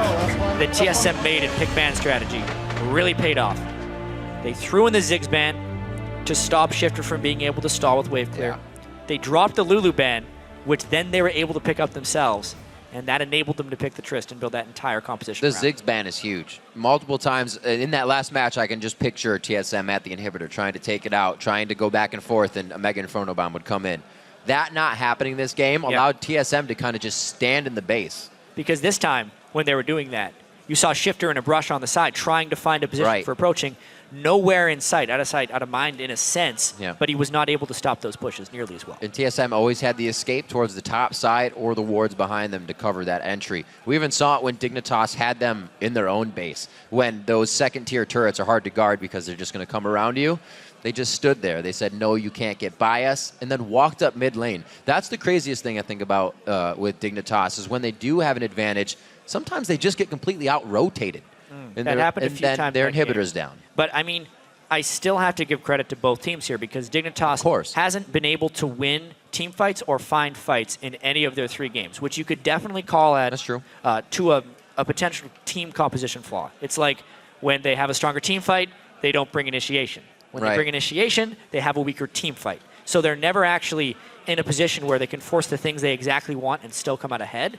that TSM made in pick ban strategy really paid off. They threw in the Ziggs ban to stop Shiphtur from being able to stall with wave clear. They dropped the Lulu ban, which then they were able to pick up themselves, and that enabled them to pick the Tryst and build that entire composition. The Ziggs ban is huge. Multiple times in that last match, I can just picture TSM at the inhibitor trying to take it out, trying to go back and forth, and a Mega Inferno Bomb would come in. That not happening this game allowed TSM to kind of just stand in the base. Because this time, when they were doing that, you saw Shiphtur in a brush on the side trying to find a position for approaching. Nowhere in sight, out of mind in a sense, but he was not able to stop those pushes nearly as well. And TSM always had the escape towards the top side or the wards behind them to cover that entry. We even saw it when Dignitas had them in their own base, when those second-tier turrets are hard to guard because they're just going to come around you. They just stood there. They said, no, you can't get by us, and then walked up mid lane. That's the craziest thing I think about with Dignitas is when they do have an advantage, sometimes they just get completely out-rotated. And that happened a few times. Their inhibitor's down. But, I mean, I still have to give credit to both teams here because Dignitas hasn't been able to win team fights or find fights in any of their 3 games, which you could definitely call at to a potential team composition flaw. It's like when they have a stronger team fight, they don't bring initiation. When they bring initiation, they have a weaker team fight. So they're never actually in a position where they can force the things they exactly want and still come out ahead.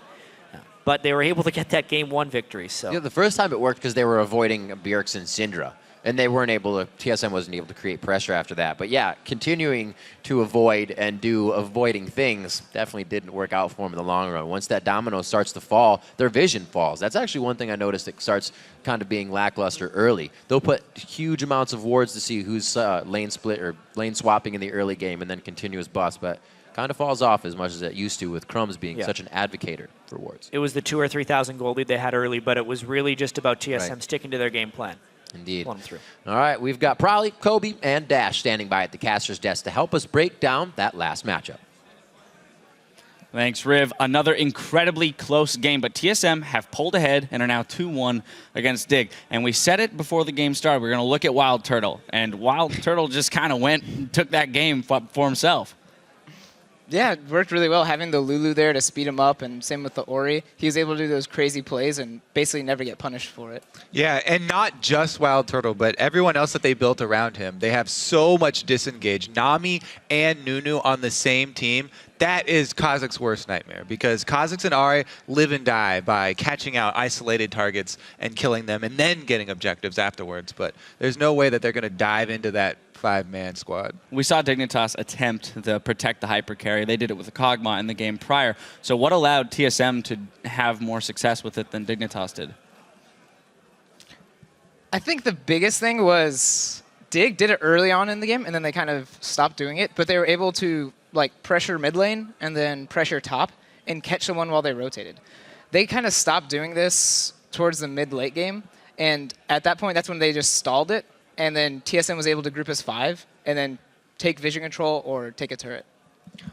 But they were able to get that game 1 victory. So yeah, the first time it worked because they were avoiding Bjergsen Syndra. And they weren't able to, TSM wasn't able to create pressure after that. But yeah, continuing to avoid and do avoiding things definitely didn't work out for them in the long run. Once that domino starts to fall, their vision falls. That's actually one thing I noticed that starts kind of being lackluster early. They'll put huge amounts of wards to see who's lane split or lane swapping in the early game and then continuous bust. But kind of falls off as much as it used to with Crumbzz being such an advocator for wards. It was the 2,000 or 3,000 gold lead they had early, but it was really just about TSM sticking to their game plan. Indeed. Pull them through. All right, we've got Prolly, Kobe, and Dash standing by at the caster's desk to help us break down that last matchup. Thanks, Riv. Another incredibly close game, but TSM have pulled ahead and are now 2-1 against Dig. And we said it before the game started. We're going to look at WildTurtle, and WildTurtle just kind of went and took that game for himself. Yeah, it worked really well having the Lulu there to speed him up, and same with the Ori. He was able to do those crazy plays and basically never get punished for it. Yeah, and not just WildTurtle, but everyone else that they built around him. They have so much disengage. Nami and Nunu on the same team. That is KiWiKid's worst nightmare, because KiWiKid and Ari live and die by catching out isolated targets and killing them and then getting objectives afterwards. But there's no way that they're going to dive into that 5-man squad. We saw Dignitas attempt to protect the hyper carry. They did it with the Kog'Maw in the game prior. So what allowed TSM to have more success with it than Dignitas did? I think the biggest thing was Dig did it early on in the game, and then they kind of stopped doing it. But they were able to like pressure mid lane and then pressure top and catch someone while they rotated. They kind of stopped doing this towards the mid-late game, and at that point, that's when they just stalled it. And then TSM was able to group as 5 and then take vision control or take a turret.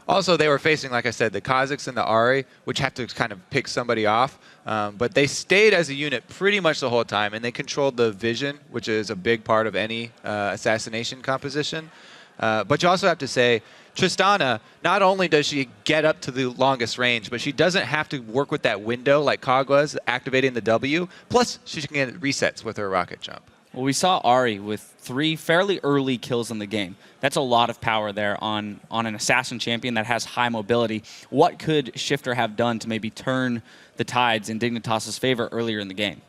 Also, they were facing, like I said, the KiWiKids and the Ari, which have to kind of pick somebody off. But they stayed as a unit pretty much the whole time, and they controlled the vision, which is a big part of any assassination composition. But you also have to say, Tristana, not only does she get up to the longest range, but she doesn't have to work with that window like Kog was, activating the W. Plus, she can get resets with her rocket jump. Well, we saw Ari with 3 fairly early kills in the game. That's a lot of power there on an assassin champion that has high mobility. What could Shiphtur have done to maybe turn the tides in Dignitas' favor earlier in the game?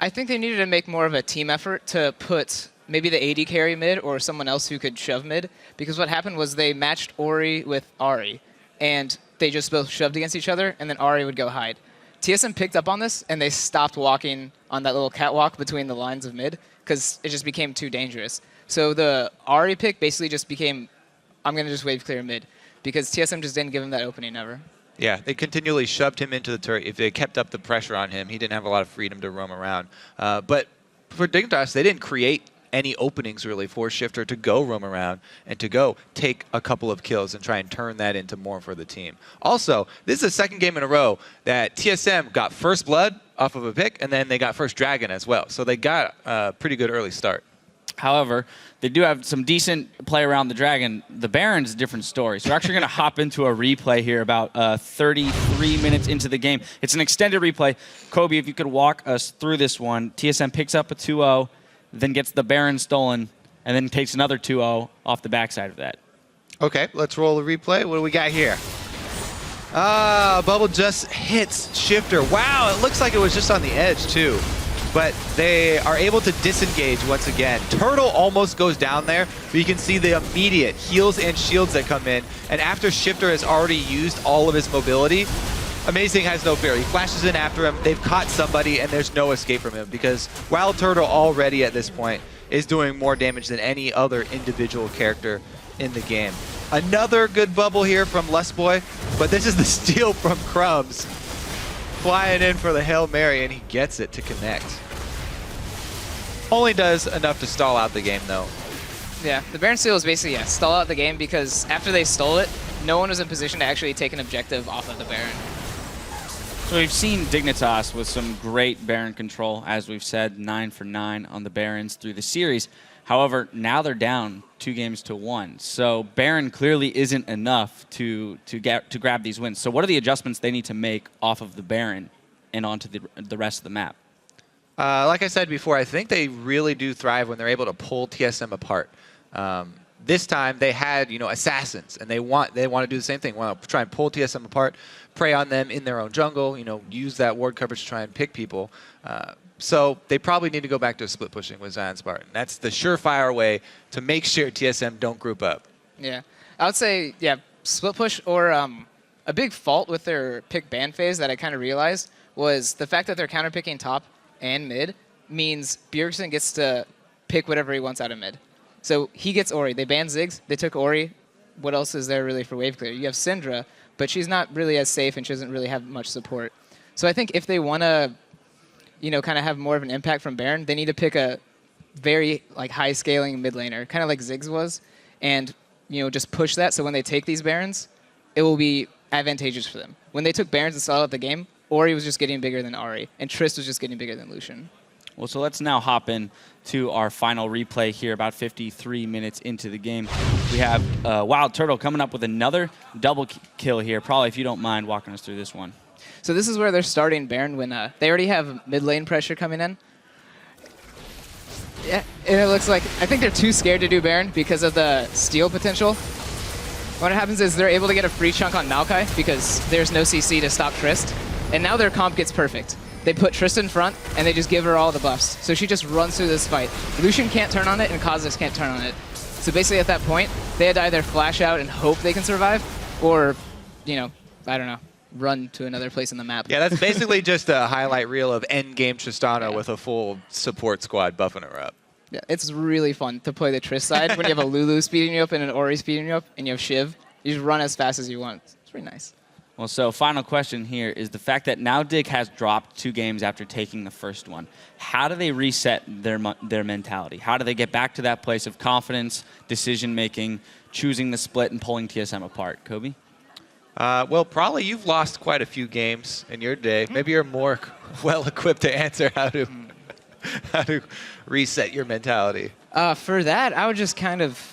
I think they needed to make more of a team effort to put maybe the AD carry mid or someone else who could shove mid, because what happened was they matched Ori with Ari, and they just both shoved against each other, and then Ari would go hide. TSM picked up on this, and they stopped walking on that little catwalk between the lines of mid, because it just became too dangerous. So the Ari pick basically just became, I'm going to just wave clear mid, because TSM just didn't give him that opening ever. Yeah, they continually shoved him into the turret. If they kept up the pressure on him, he didn't have a lot of freedom to roam around. But for Dignitas, they didn't create any openings really for Shiphtur to go roam around and to go take a couple of kills and try and turn that into more for the team. Also, this is the second game in a row that TSM got first blood off of a pick, and then they got first dragon as well. So they got a pretty good early start. However, they do have some decent play around the dragon. The Baron's a different story. So we're actually going to hop into a replay here about 33 minutes into the game. It's an extended replay. Kobe, if you could walk us through this one. TSM picks up a 2-0, then gets the Baron stolen, and then takes another 2-0 off the backside of that. Okay, let's roll the replay. What do we got here? Bubble just hits Shiphtur. Wow, it looks like it was just on the edge too. But they are able to disengage once again. Turtle almost goes down there, but you can see the immediate heals and shields that come in. And after Shiphtur has already used all of his mobility, Amazing has no fear. He flashes in after him. They've caught somebody, and there's no escape from him, because WildTurtle already at this point is doing more damage than any other individual character in the game. Another good bubble here from Lustboy, but this is the steal from Crumbzz. Flying in for the Hail Mary, and he gets it to connect. Only does enough to stall out the game, though. Yeah, the Baron steal is basically, stall out the game, because after they stole it, no one was in position to actually take an objective off of the Baron. So we've seen Dignitas with some great Baron control, as we've said, 9 for 9 on the Barons through the series. However, now they're down 2-1. So Baron clearly isn't enough to grab these wins. So what are the adjustments they need to make off of the Baron and onto the rest of the map? Like I said before, I think they really do thrive when they're able to pull TSM apart. This time they had, assassins, and they want to do the same thing. Want to try and pull TSM apart, prey on them in their own jungle. Use that ward coverage to try and pick people. So they probably need to go back to split pushing with Zion Spartan. That's the surefire way to make sure TSM don't group up. Yeah, I would say split push, or a big fault with their pick ban phase that I kind of realized was the fact that they're counterpicking top and mid means Bjergsen gets to pick whatever he wants out of mid. So he gets Ori. They banned Ziggs. They took Ori. What else is there really for wave clear? You have Syndra, but she's not really as safe, and she doesn't really have much support. So I think if they want to, kind of have more of an impact from Baron, they need to pick a very like high scaling mid laner, kind of like Ziggs was, and just push that. So when they take these Barons, it will be advantageous for them. When they took Barons and started out the game, Ori was just getting bigger than Ahri, and Trist was just getting bigger than Lucian. Well, so let's now hop in to our final replay here, about 53 minutes into the game. We have WildTurtle coming up with another double kill here. Probably, if you don't mind walking us through this one. So this is where they're starting Baron when they already have mid lane pressure coming in. Yeah, and it looks like, I think they're too scared to do Baron because of the steal potential. What happens is they're able to get a free chunk on Maokai because there's no CC to stop Trist. And now their comp gets perfect. They put Trist in front and they just give her all the buffs. So she just runs through this fight. Lucian can't turn on it and Kha'Zix can't turn on it. So basically at that point, they had to either flash out and hope they can survive or, I don't know, run to another place in the map. Yeah, that's basically just a highlight reel of endgame Tristana with a full support squad buffing her up. Yeah, it's really fun to play the Trist side when you have a Lulu speeding you up and an Ori speeding you up and you have Shiv. You just run as fast as you want. It's really nice. Well, so final question here is the fact that now Dig has dropped 2 games after taking the first one. How do they reset their mentality? How do they get back to that place of confidence, decision-making, choosing the split, and pulling TSM apart? Kobe? Well, probably you've lost quite a few games in your day. Maybe you're more well-equipped to answer how to reset your mentality. For that, I would just kind of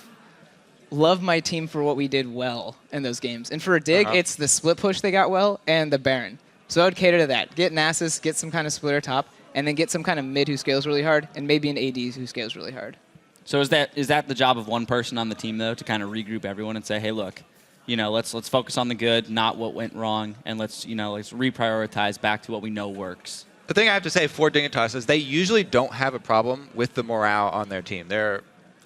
love my team for what we did well in those games. And for a Dig, it's the split push they got well and the Baron. So I would cater to that. Get Nasus, get some kind of splitter top, and then get some kind of mid who scales really hard, and maybe an AD who scales really hard. So is that the job of one person on the team, though, to kind of regroup everyone and say, hey, look, let's focus on the good, not what went wrong, and let's reprioritize back to what we know works. The thing I have to say for Dignitas is they usually don't have a problem with the morale on their team.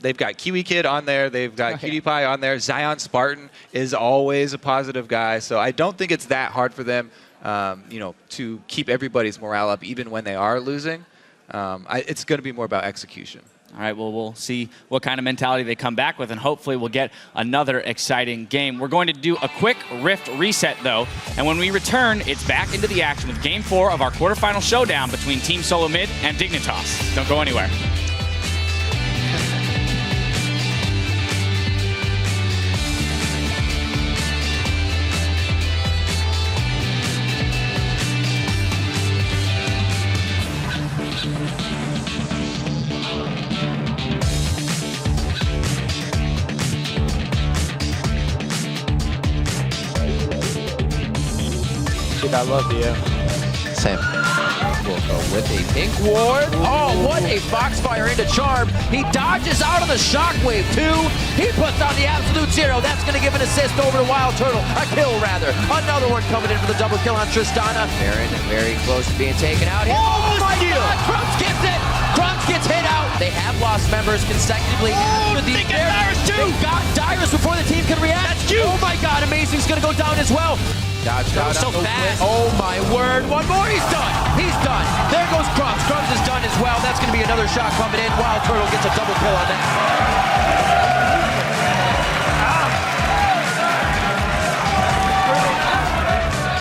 They've got KiWiKiD on there. They've got Imaqtpie on there. Zion Spartan is always a positive guy. So I don't think it's that hard for them, to keep everybody's morale up even when they are losing. It's going to be more about execution. All right, well, we'll see what kind of mentality they come back with, and hopefully we'll get another exciting game. We're going to do a quick Rift reset, though, and when we return, it's back into the action with Game 4 of our quarterfinal showdown between Team Solo Mid and Dignitas. Don't go anywhere. I love you. Sam will go with a pink ward. Oh, what a Foxfire into Charm. He dodges out of the Shockwave, too. He puts on the absolute 0. That's going to give an assist over to WildTurtle. A kill, rather. Another one coming in for the double kill on Tristana. Baron very close to being taken out. Oh, my God! Crumbzz gets it! Crumbzz gets hit out. They have lost members consecutively. Oh, they got Dyrus, too! They got Dyrus before the team can react. That's huge! Oh, my God. Amazing's going to go down as well. Dodged out so fast. Oh my word. One more. He's done. He's done. There goes Crumbzz. Crumbzz is done as well. That's going to be another shot coming in. WildTurtle gets a double kill on that.